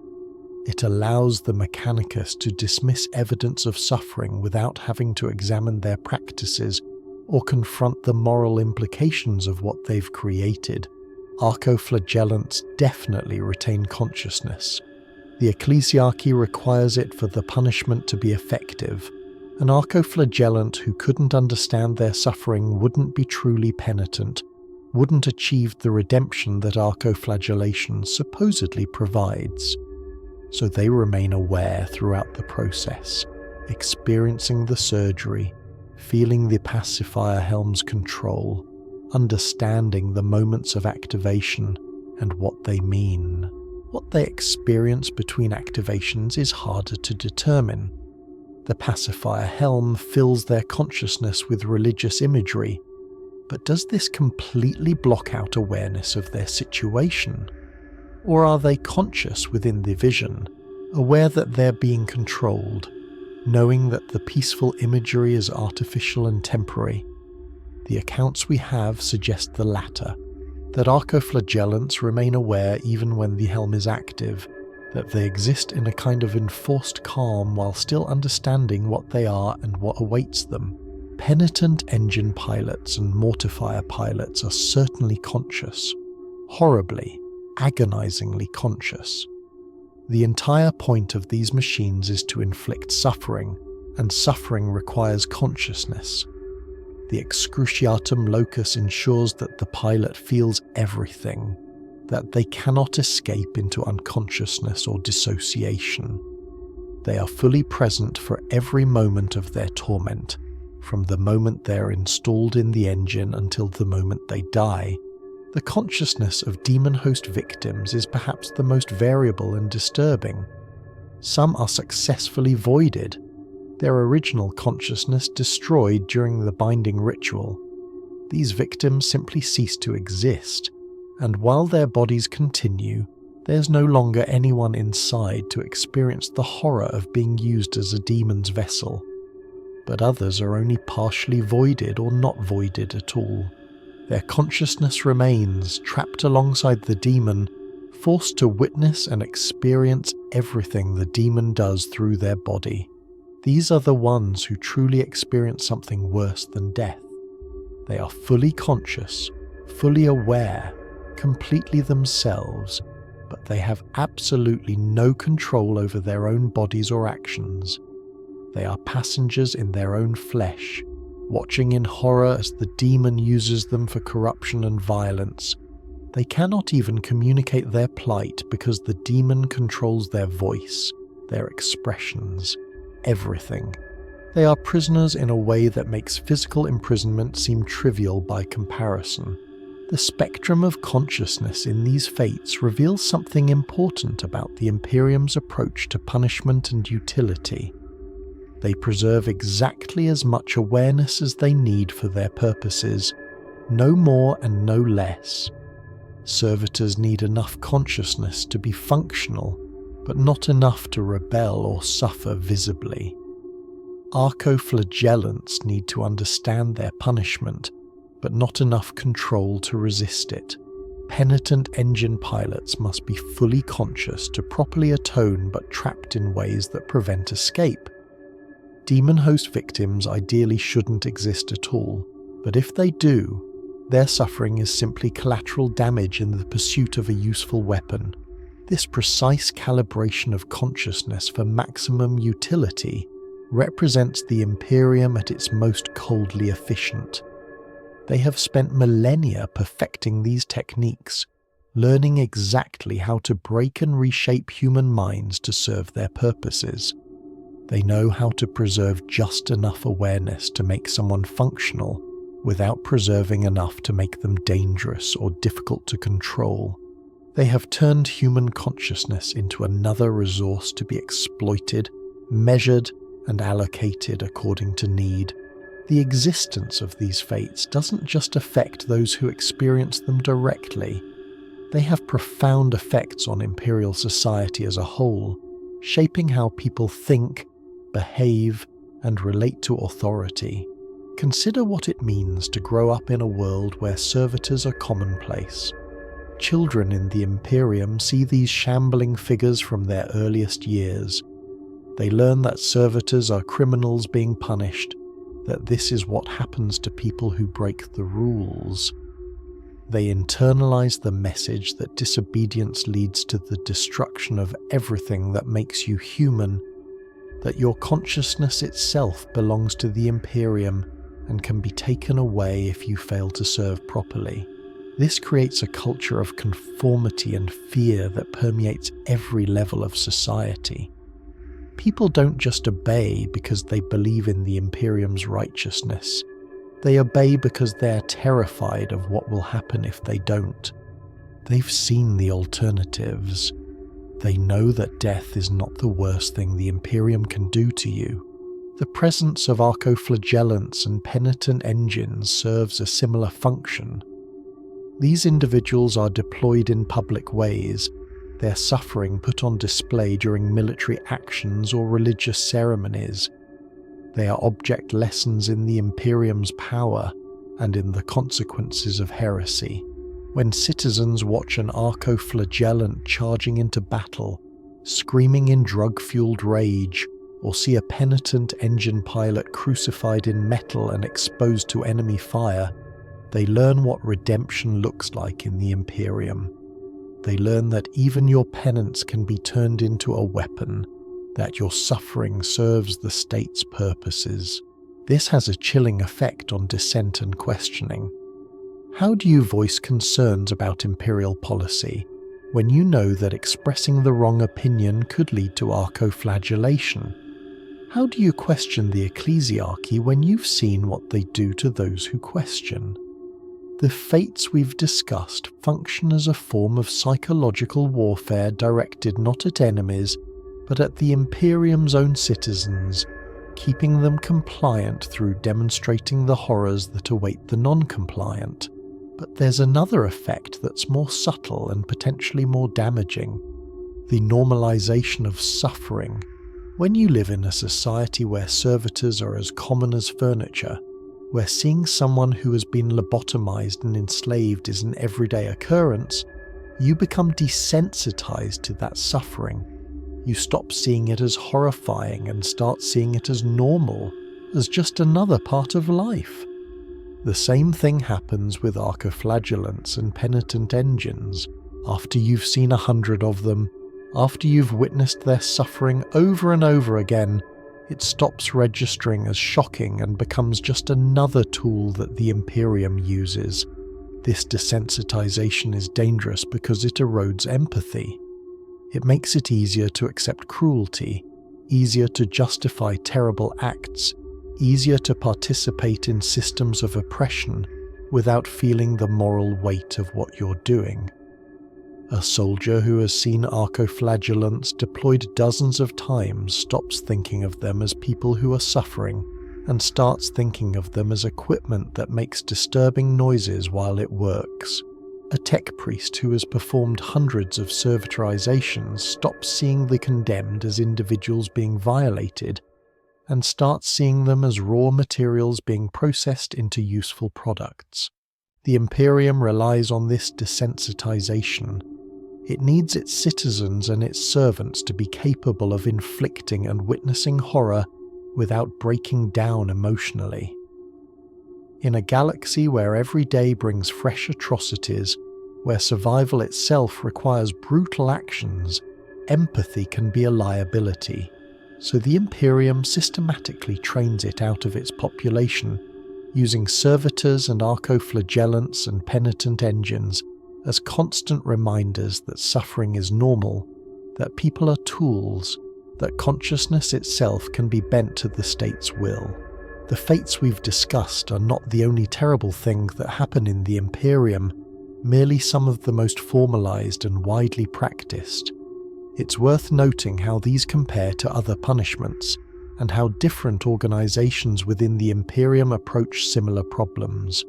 It allows the Mechanicus to dismiss evidence of suffering without having to examine their practices or confront the moral implications of what they've created. Archoflagellants definitely retain consciousness. The ecclesiarchy requires it for the punishment to be effective. An archoflagellant who couldn't understand their suffering wouldn't be truly penitent, wouldn't achieve the redemption that archoflagellation supposedly provides. So they remain aware throughout the process, experiencing the surgery, feeling the pacifier helm's control, understanding the moments of activation and what they mean. What they experience between activations is harder to determine. The pacifier helm fills their consciousness with religious imagery, but does this completely block out awareness of their situation? Or are they conscious within the vision, aware that they're being controlled, knowing that the peaceful imagery is artificial and temporary? The accounts we have suggest the latter, that archoflagellants remain aware even when the helm is active, that they exist in a kind of enforced calm while still understanding what they are and what awaits them. Penitent engine pilots and mortifier pilots are certainly conscious, horribly, agonizingly conscious. The entire point of these machines is to inflict suffering, and suffering requires consciousness. The excruciatum locus ensures that the pilot feels everything, that they cannot escape into unconsciousness or dissociation. They are fully present for every moment of their torment, from the moment they're installed in the engine until the moment they die. The consciousness of demon host victims is perhaps the most variable and disturbing. Some are successfully voided, their original consciousness destroyed during the binding ritual. These victims simply cease to exist, and while their bodies continue, there's no longer anyone inside to experience the horror of being used as a demon's vessel. But others are only partially voided or not voided at all. Their consciousness remains trapped alongside the demon, forced to witness and experience everything the demon does through their body. These are the ones who truly experience something worse than death. They are fully conscious, fully aware, completely themselves, but they have absolutely no control over their own bodies or actions. They are passengers in their own flesh, watching in horror as the demon uses them for corruption and violence. They cannot even communicate their plight because the demon controls their voice, their expressions, everything. They are prisoners in a way that makes physical imprisonment seem trivial by comparison. The spectrum of consciousness in these fates reveals something important about the Imperium's approach to punishment and utility. They preserve exactly as much awareness as they need for their purposes, no more and no less. Servitors need enough consciousness to be functional, but not enough to rebel or suffer visibly. Archoflagellants need to understand their punishment, but not enough control to resist it. Penitent engine pilots must be fully conscious to properly atone, but trapped in ways that prevent escape. Demon host victims ideally shouldn't exist at all, but if they do, their suffering is simply collateral damage in the pursuit of a useful weapon. This precise calibration of consciousness for maximum utility represents the Imperium at its most coldly efficient. They have spent millennia perfecting these techniques, learning exactly how to break and reshape human minds to serve their purposes. They know how to preserve just enough awareness to make someone functional without preserving enough to make them dangerous or difficult to control. They have turned human consciousness into another resource to be exploited, measured, and allocated according to need. The existence of these fates doesn't just affect those who experience them directly. They have profound effects on Imperial society as a whole, shaping how people think, behave, and relate to authority. Consider what it means to grow up in a world where servitors are commonplace. Children in the Imperium see these shambling figures from their earliest years. They learn that servitors are criminals being punished, that this is what happens to people who break the rules. They internalize the message that disobedience leads to the destruction of everything that makes you human, that your consciousness itself belongs to the Imperium and can be taken away if you fail to serve properly. This creates a culture of conformity and fear that permeates every level of society. People don't just obey because they believe in the Imperium's righteousness. They obey because they're terrified of what will happen if they don't. They've seen the alternatives. They know that death is not the worst thing the Imperium can do to you. The presence of archoflagellants and penitent engines serves a similar function. These individuals are deployed in public ways, their suffering put on display during military actions or religious ceremonies. They are object lessons in the Imperium's power and in the consequences of heresy. When citizens watch an archoflagellant charging into battle, screaming in drug-fueled rage, or see a penitent engine pilot crucified in metal and exposed to enemy fire, they learn what redemption looks like in the Imperium. They learn that even your penance can be turned into a weapon, that your suffering serves the state's purposes. This has a chilling effect on dissent and questioning. How do you voice concerns about imperial policy when you know that expressing the wrong opinion could lead to archoflagellation? How do you question the ecclesiarchy when you've seen what they do to those who question? The fates we've discussed function as a form of psychological warfare directed not at enemies, but at the Imperium's own citizens, keeping them compliant through demonstrating the horrors that await the non-compliant. But there's another effect that's more subtle and potentially more damaging: the normalization of suffering. When you live in a society where servitors are as common as furniture, where seeing someone who has been lobotomized and enslaved is an everyday occurrence, you become desensitized to that suffering. You stop seeing it as horrifying and start seeing it as normal, as just another part of life. The same thing happens with archoflagellants and penitent engines. After you've seen 100 of them, after you've witnessed their suffering over and over again, it stops registering as shocking and becomes just another tool that the Imperium uses. This desensitization is dangerous because it erodes empathy. It makes it easier to accept cruelty, easier to justify terrible acts, easier to participate in systems of oppression without feeling the moral weight of what you're doing. A soldier who has seen archoflagellants deployed dozens of times stops thinking of them as people who are suffering and starts thinking of them as equipment that makes disturbing noises while it works. A tech priest who has performed hundreds of servitorizations stops seeing the condemned as individuals being violated and starts seeing them as raw materials being processed into useful products. The Imperium relies on this desensitization. It needs its citizens and its servants to be capable of inflicting and witnessing horror without breaking down emotionally. In a galaxy where every day brings fresh atrocities, where survival itself requires brutal actions, empathy can be a liability. So the Imperium systematically trains it out of its population, using servitors and archoflagellants and penitent engines as constant reminders that suffering is normal, that people are tools, that consciousness itself can be bent to the state's will. The fates we've discussed are not the only terrible thing that happen in the Imperium, merely some of the most formalized and widely practiced. It's worth noting how these compare to other punishments, and how different organizations within the Imperium approach similar problems.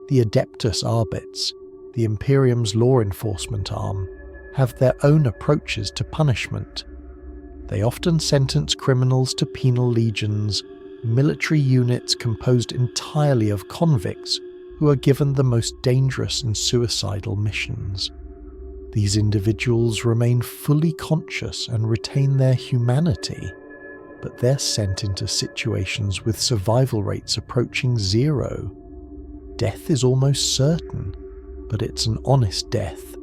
The Adeptus Arbits, the Imperium's law enforcement arm, have their own approaches to punishment. They often sentence criminals to penal legions, military units composed entirely of convicts who are given the most dangerous and suicidal missions. These individuals remain fully conscious and retain their humanity, but they're sent into situations with survival rates approaching 0. Death is almost certain, but it's an honest death,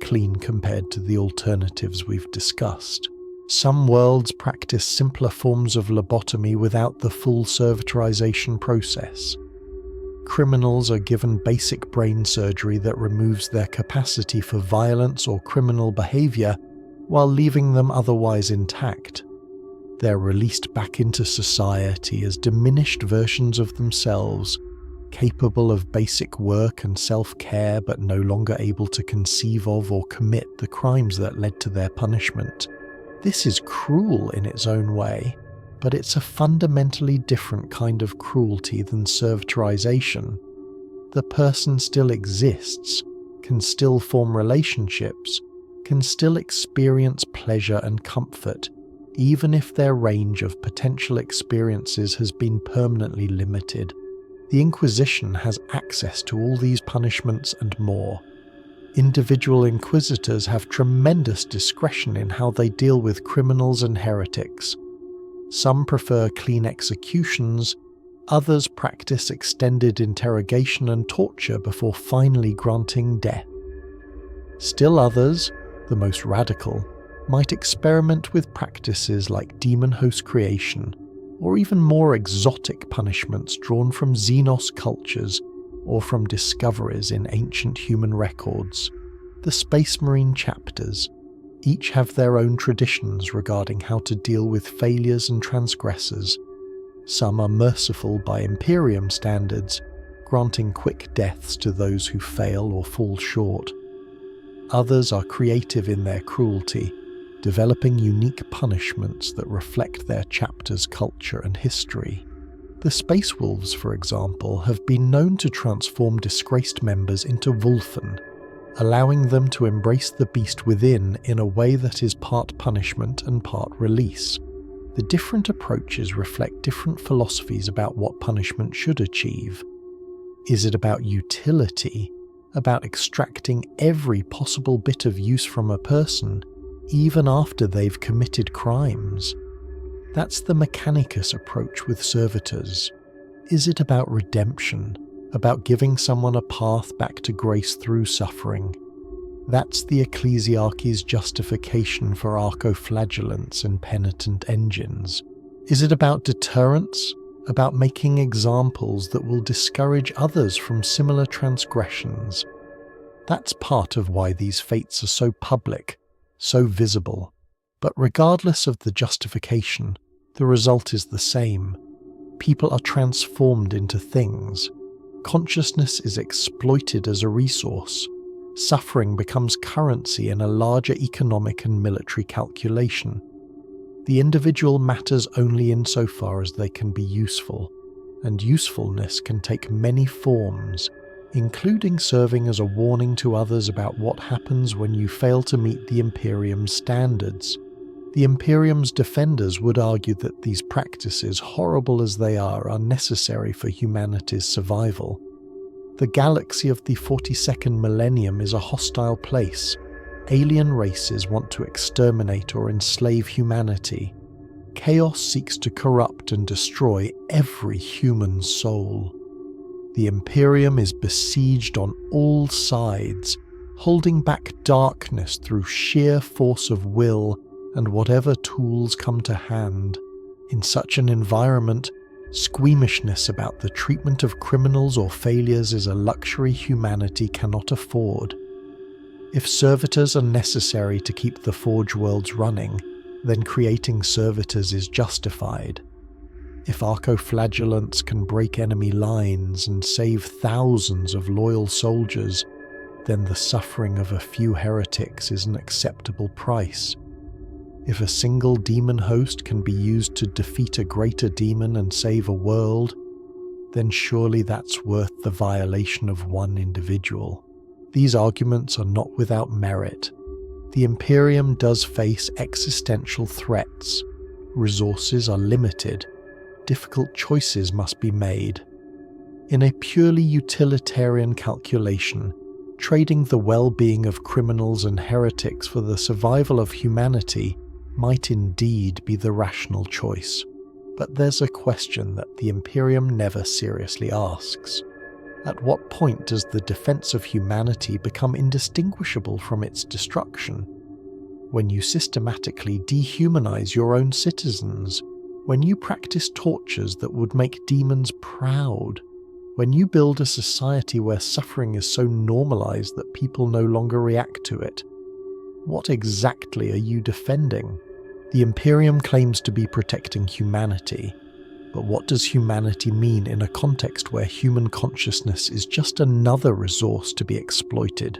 clean compared to the alternatives we've discussed. Some worlds practice simpler forms of lobotomy without the full servitorization process. Criminals are given basic brain surgery that removes their capacity for violence or criminal behavior while leaving them otherwise intact. They're released back into society as diminished versions of themselves, capable of basic work and self-care but no longer able to conceive of or commit the crimes that led to their punishment. This is cruel in its own way, but it's a fundamentally different kind of cruelty than servitorization. The person still exists, can still form relationships, can still experience pleasure and comfort, even if their range of potential experiences has been permanently limited. The Inquisition has access to all these punishments and more. Individual inquisitors have tremendous discretion in how they deal with criminals and heretics. Some prefer clean executions, others practice extended interrogation and torture before finally granting death. Still others, the most radical, might experiment with practices like demon host creation, or even more exotic punishments drawn from Xenos cultures or from discoveries in ancient human records. The Space Marine chapters each have their own traditions regarding how to deal with failures and transgressors. Some are merciful by Imperium standards, granting quick deaths to those who fail or fall short. Others are creative in their cruelty, developing unique punishments that reflect their chapter's culture and history. The Space Wolves, for example, have been known to transform disgraced members into Wulfen, allowing them to embrace the beast within in a way that is part punishment and part release. The different approaches reflect different philosophies about what punishment should achieve. Is it about utility, about extracting every possible bit of use from a person, even after they've committed crimes? That's the Mechanicus approach with servitors. Is it about redemption, about giving someone a path back to grace through suffering? That's the Ecclesiarchy's justification for archoflagellants and penitent engines. Is it about deterrence, about making examples that will discourage others from similar transgressions? That's part of why these fates are so public, so visible. But regardless of the justification, the result is the same. People are transformed into things. Consciousness is exploited as a resource. Suffering becomes currency in a larger economic and military calculation. The individual matters only insofar as they can be useful, and usefulness can take many forms, including serving as a warning to others about what happens when you fail to meet the Imperium's standards. The Imperium's defenders would argue that these practices, horrible as they are necessary for humanity's survival. The galaxy of the 42nd millennium is a hostile place. Alien races want to exterminate or enslave humanity. Chaos seeks to corrupt and destroy every human soul. The Imperium is besieged on all sides, holding back darkness through sheer force of will and whatever tools come to hand. In such an environment, squeamishness about the treatment of criminals or failures is a luxury humanity cannot afford. If servitors are necessary to keep the Forge worlds running, then creating servitors is justified. If archoflagellants can break enemy lines and save thousands of loyal soldiers, then the suffering of a few heretics is an acceptable price. If a single demon host can be used to defeat a greater demon and save a world, then surely that's worth the violation of one individual. These arguments are not without merit. The Imperium does face existential threats. Resources are limited. Difficult choices must be made. In a purely utilitarian calculation, trading the well-being of criminals and heretics for the survival of humanity might indeed be the rational choice. But there's a question that the Imperium never seriously asks. At what point does the defense of humanity become indistinguishable from its destruction? When you systematically dehumanize your own citizens, when you practice tortures that would make demons proud, when you build a society where suffering is so normalized that people no longer react to it, what exactly are you defending? The Imperium claims to be protecting humanity, but what does humanity mean in a context where human consciousness is just another resource to be exploited?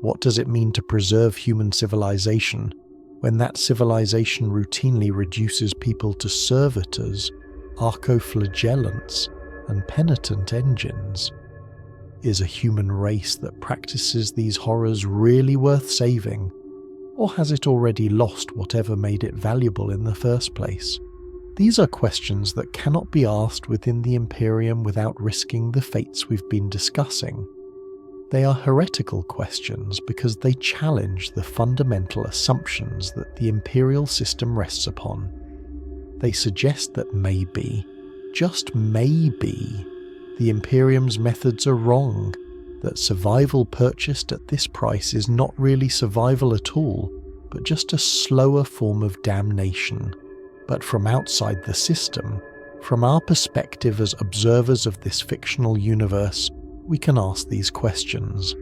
What does it mean to preserve human civilization when that civilization routinely reduces people to servitors, archoflagellants, and penitent engines? Is a human race that practices these horrors really worth saving, or has it already lost whatever made it valuable in the first place? These are questions that cannot be asked within the Imperium without risking the fates we've been discussing. They are heretical questions because they challenge the fundamental assumptions that the imperial system rests upon. They suggest that maybe, just maybe, the Imperium's methods are wrong, that survival purchased at this price is not really survival at all, but just a slower form of damnation. But from outside the system, from our perspective as observers of this fictional universe, we can ask these questions.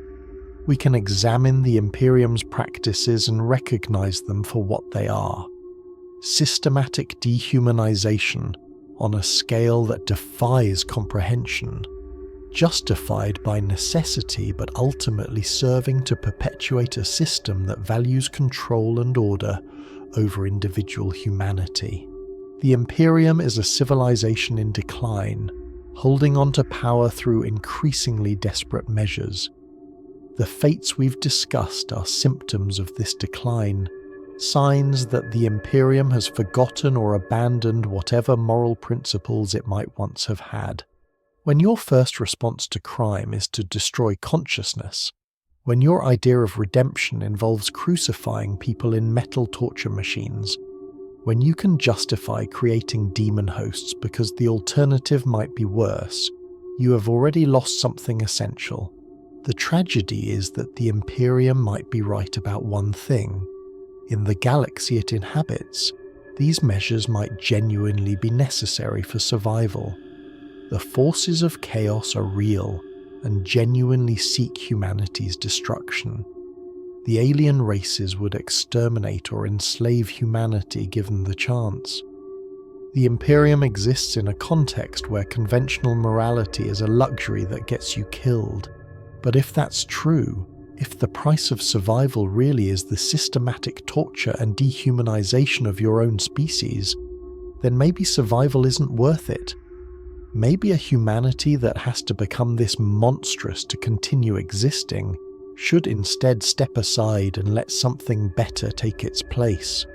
We can examine the Imperium's practices and recognize them for what they are. Systematic dehumanization on a scale that defies comprehension, justified by necessity but ultimately serving to perpetuate a system that values control and order over individual humanity. The Imperium is a civilization in decline, holding on to power through increasingly desperate measures. The fates we've discussed are symptoms of this decline, signs that the Imperium has forgotten or abandoned whatever moral principles it might once have had. When your first response to crime is to destroy consciousness, when your idea of redemption involves crucifying people in metal torture machines, when you can justify creating demon hosts because the alternative might be worse, you have already lost something essential. The tragedy is that the Imperium might be right about one thing. In the galaxy it inhabits, these measures might genuinely be necessary for survival. The forces of chaos are real and genuinely seek humanity's destruction. The alien races would exterminate or enslave humanity given the chance. The Imperium exists in a context where conventional morality is a luxury that gets you killed. But if that's true, if the price of survival really is the systematic torture and dehumanization of your own species, then maybe survival isn't worth it. Maybe a humanity that has to become this monstrous to continue existing should instead step aside and let something better take its place.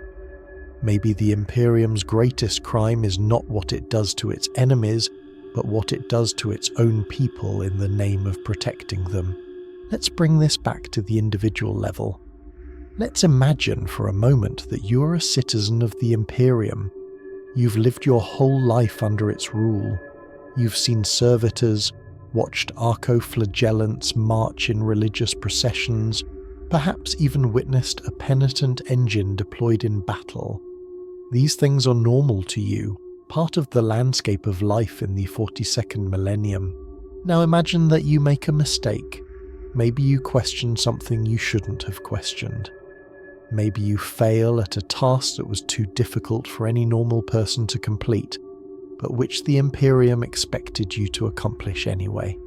Maybe the Imperium's greatest crime is not what it does to its enemies, but what it does to its own people in the name of protecting them. Let's bring this back to the individual level. Let's imagine for a moment that you are a citizen of the Imperium. You've lived your whole life under its rule. You've seen servitors, watched archoflagellants march in religious processions, perhaps even witnessed a penitent engine deployed in battle. These things are normal to you, part of the landscape of life in the 42nd millennium. Now imagine that you make a mistake. Maybe you question something you shouldn't have questioned. Maybe you fail at a task that was too difficult for any normal person to complete, but which the Imperium expected you to accomplish anyway.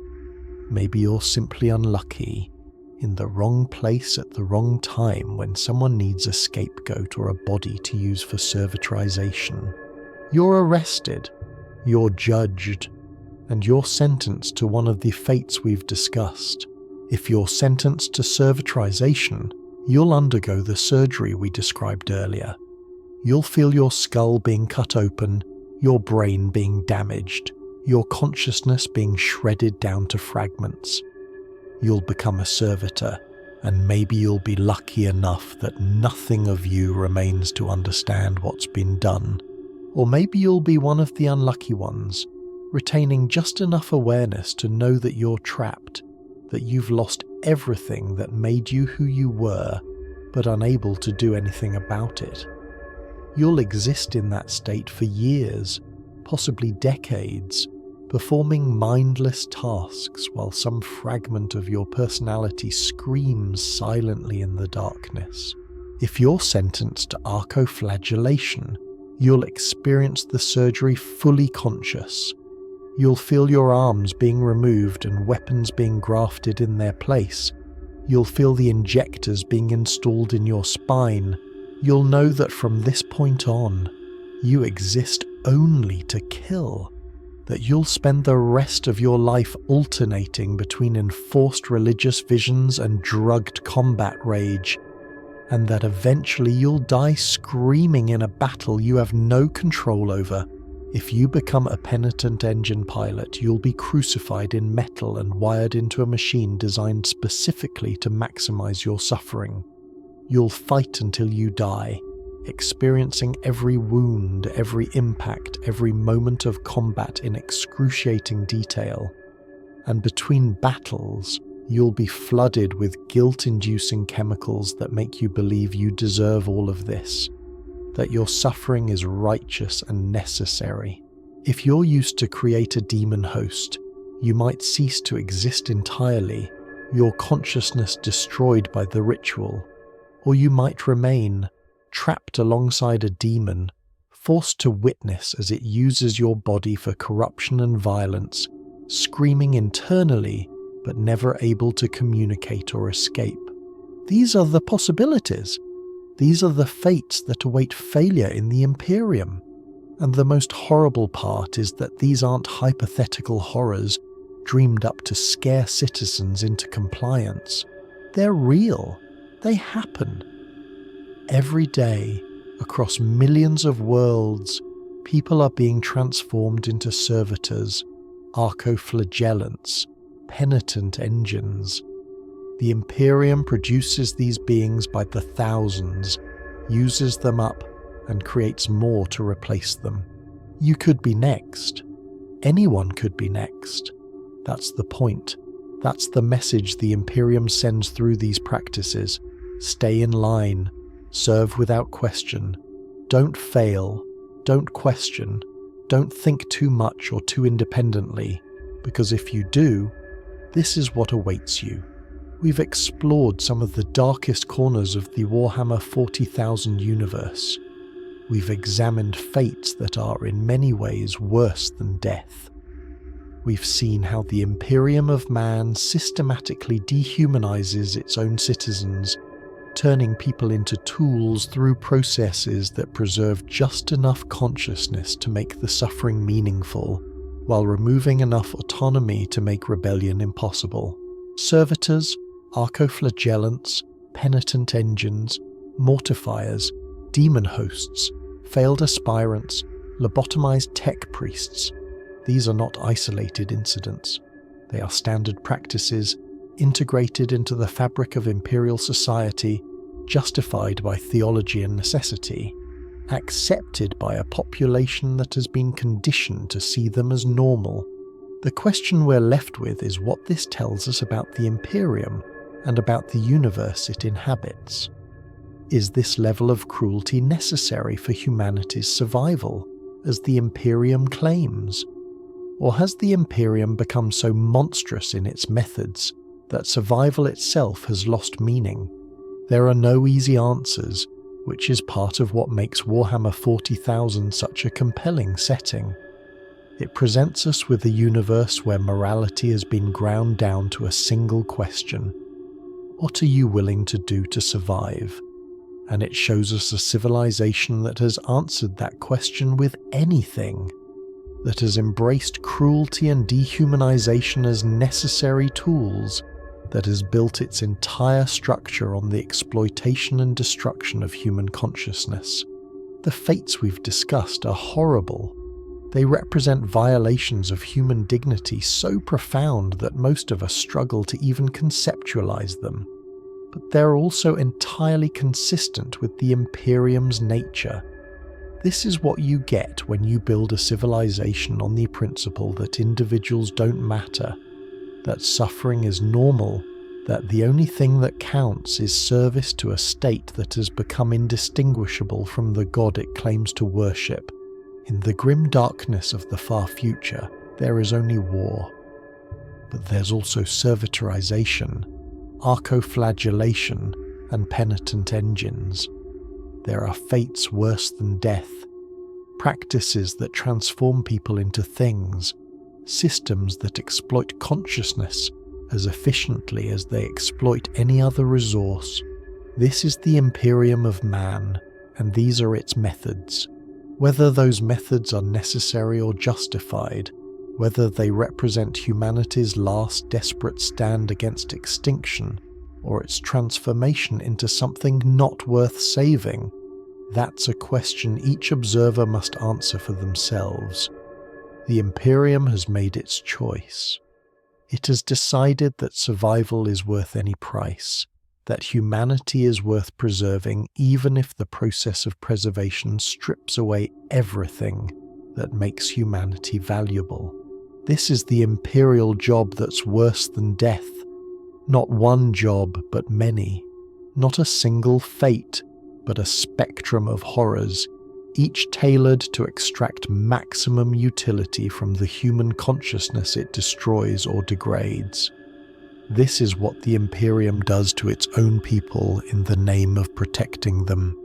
Maybe you're simply unlucky, in the wrong place at the wrong time when someone needs a scapegoat or a body to use for servitorization. You're arrested, you're judged, and you're sentenced to one of the fates we've discussed. If you're sentenced to servitorization, you'll undergo the surgery we described earlier. You'll feel your skull being cut open, your brain being damaged, your consciousness being shredded down to fragments. You'll become a servitor, and maybe you'll be lucky enough that nothing of you remains to understand what's been done. Or maybe you'll be one of the unlucky ones, retaining just enough awareness to know that you're trapped, that you've lost everything that made you who you were, but unable to do anything about it. You'll exist in that state for years, possibly decades, performing mindless tasks while some fragment of your personality screams silently in the darkness. If you're sentenced to archoflagellation, you'll experience the surgery fully conscious. You'll feel your arms being removed and weapons being grafted in their place. You'll feel the injectors being installed in your spine. You'll know that from this point on, you exist only to kill. That you'll spend the rest of your life alternating between enforced religious visions and drugged combat rage, and that eventually you'll die screaming in a battle you have no control over. If you become a penitent engine pilot, you'll be crucified in metal and wired into a machine designed specifically to maximize your suffering. You'll fight until you die, experiencing every wound, every impact, every moment of combat in excruciating detail. And between battles, you'll be flooded with guilt-inducing chemicals that make you believe you deserve all of this. that your suffering is righteous and necessary. If you're used to create a demon host, you might cease to exist entirely, your consciousness destroyed by the ritual, or you might remain trapped alongside a demon, forced to witness as it uses your body for corruption and violence, screaming internally but never able to communicate or escape. These are the possibilities. These are the fates that await failure in the Imperium. And the most horrible part is that these aren't hypothetical horrors dreamed up to scare citizens into compliance. They're real. They happen. Every day, across millions of worlds, people are being transformed into servitors, archoflagellants, penitent engines. The Imperium produces these beings by the thousands, uses them up, and creates more to replace them. You could be next. Anyone could be next. That's the point. That's the message the Imperium sends through these practices. Stay in line. Serve without question. Don't fail. Don't question. Don't think too much or too independently, because if you do, this is what awaits you. We've explored some of the darkest corners of the Warhammer 40,000 universe. We've examined fates that are in many ways worse than death. We've seen how the Imperium of Man systematically dehumanizes its own citizens, turning people into tools through processes that preserve just enough consciousness to make the suffering meaningful, while removing enough autonomy to make rebellion impossible. Servitors, archoflagellants, penitent engines, mortifiers, demon hosts, failed aspirants, lobotomized tech priests. These are not isolated incidents. They are standard practices integrated into the fabric of imperial society, justified by theology and necessity, accepted by a population that has been conditioned to see them as normal. The question we're left with is what this tells us about the Imperium and about the universe it inhabits. Is this level of cruelty necessary for humanity's survival, as the Imperium claims? Or has the Imperium become so monstrous in its methods that survival itself has lost meaning? There are no easy answers, which is part of what makes Warhammer 40,000 such a compelling setting. It presents us with a universe where morality has been ground down to a single question: what are you willing to do to survive? And it shows us a civilization that has answered that question with anything, that has embraced cruelty and dehumanization as necessary tools, that has built its entire structure on the exploitation and destruction of human consciousness. The fates we've discussed are horrible. They represent violations of human dignity so profound that most of us struggle to even conceptualize them. But they're also entirely consistent with the Imperium's nature. This is what you get when you build a civilization on the principle that individuals don't matter, that suffering is normal, that the only thing that counts is service to a state that has become indistinguishable from the god it claims to worship. In the grim darkness of the far future, there is only war. But there's also servitorization, archoflagellation, and penitent engines. There are fates worse than death, practices that transform people into things, systems that exploit consciousness as efficiently as they exploit any other resource. This is the Imperium of Man, and these are its methods. Whether those methods are necessary or justified, whether they represent humanity's last desperate stand against extinction, or its transformation into something not worth saving, that's a question each observer must answer for themselves. The Imperium has made its choice. It has decided that survival is worth any price, that humanity is worth preserving even if the process of preservation strips away everything that makes humanity valuable. This is the imperial job that's worse than death. Not one job, but many. Not a single fate, but a spectrum of horrors, each tailored to extract maximum utility from the human consciousness it destroys or degrades. This is what the Imperium does to its own people in the name of protecting them.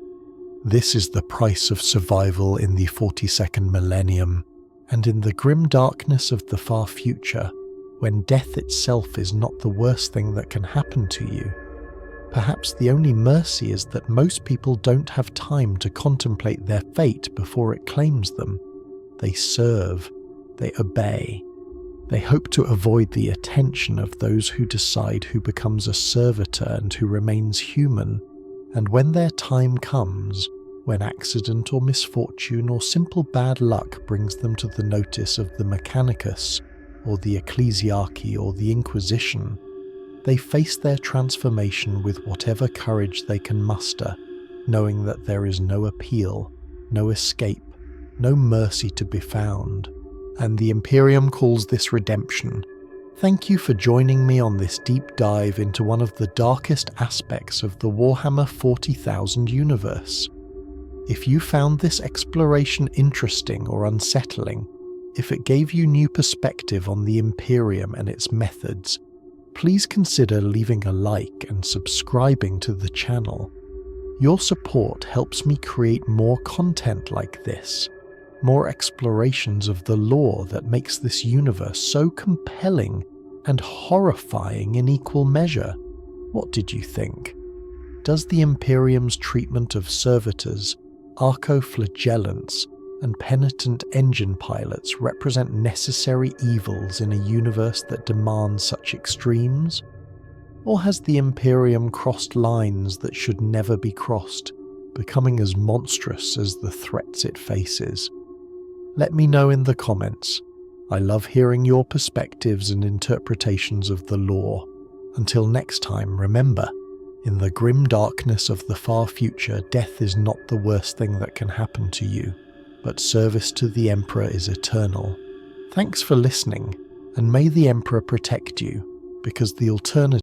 This is the price of survival in the 42nd millennium, and in the grim darkness of the far future, when death itself is not the worst thing that can happen to you. Perhaps the only mercy is that most people don't have time to contemplate their fate before it claims them. They serve, they obey. They hope to avoid the attention of those who decide who becomes a servitor and who remains human, and when their time comes, when accident or misfortune or simple bad luck brings them to the notice of the Mechanicus, or the Ecclesiarchy or the Inquisition, they face their transformation with whatever courage they can muster, knowing that there is no appeal, no escape, no mercy to be found. And the Imperium calls this redemption. Thank you for joining me on this deep dive into one of the darkest aspects of the Warhammer 40,000 universe. If you found this exploration interesting or unsettling, if it gave you new perspective on the Imperium and its methods, please consider leaving a like and subscribing to the channel. Your support helps me create more content like this, more explorations of the lore that makes this universe so compelling and horrifying in equal measure. What did you think? Does the Imperium's treatment of servitors, archoflagellants, and penitent engine pilots represent necessary evils in a universe that demands such extremes? Or has the Imperium crossed lines that should never be crossed, becoming as monstrous as the threats it faces? Let me know in the comments. I love hearing your perspectives and interpretations of the lore. Until next time, remember, in the grim darkness of the far future, death is not the worst thing that can happen to you, but service to the Emperor is eternal. Thanks for listening, and may the Emperor protect you, because the alternative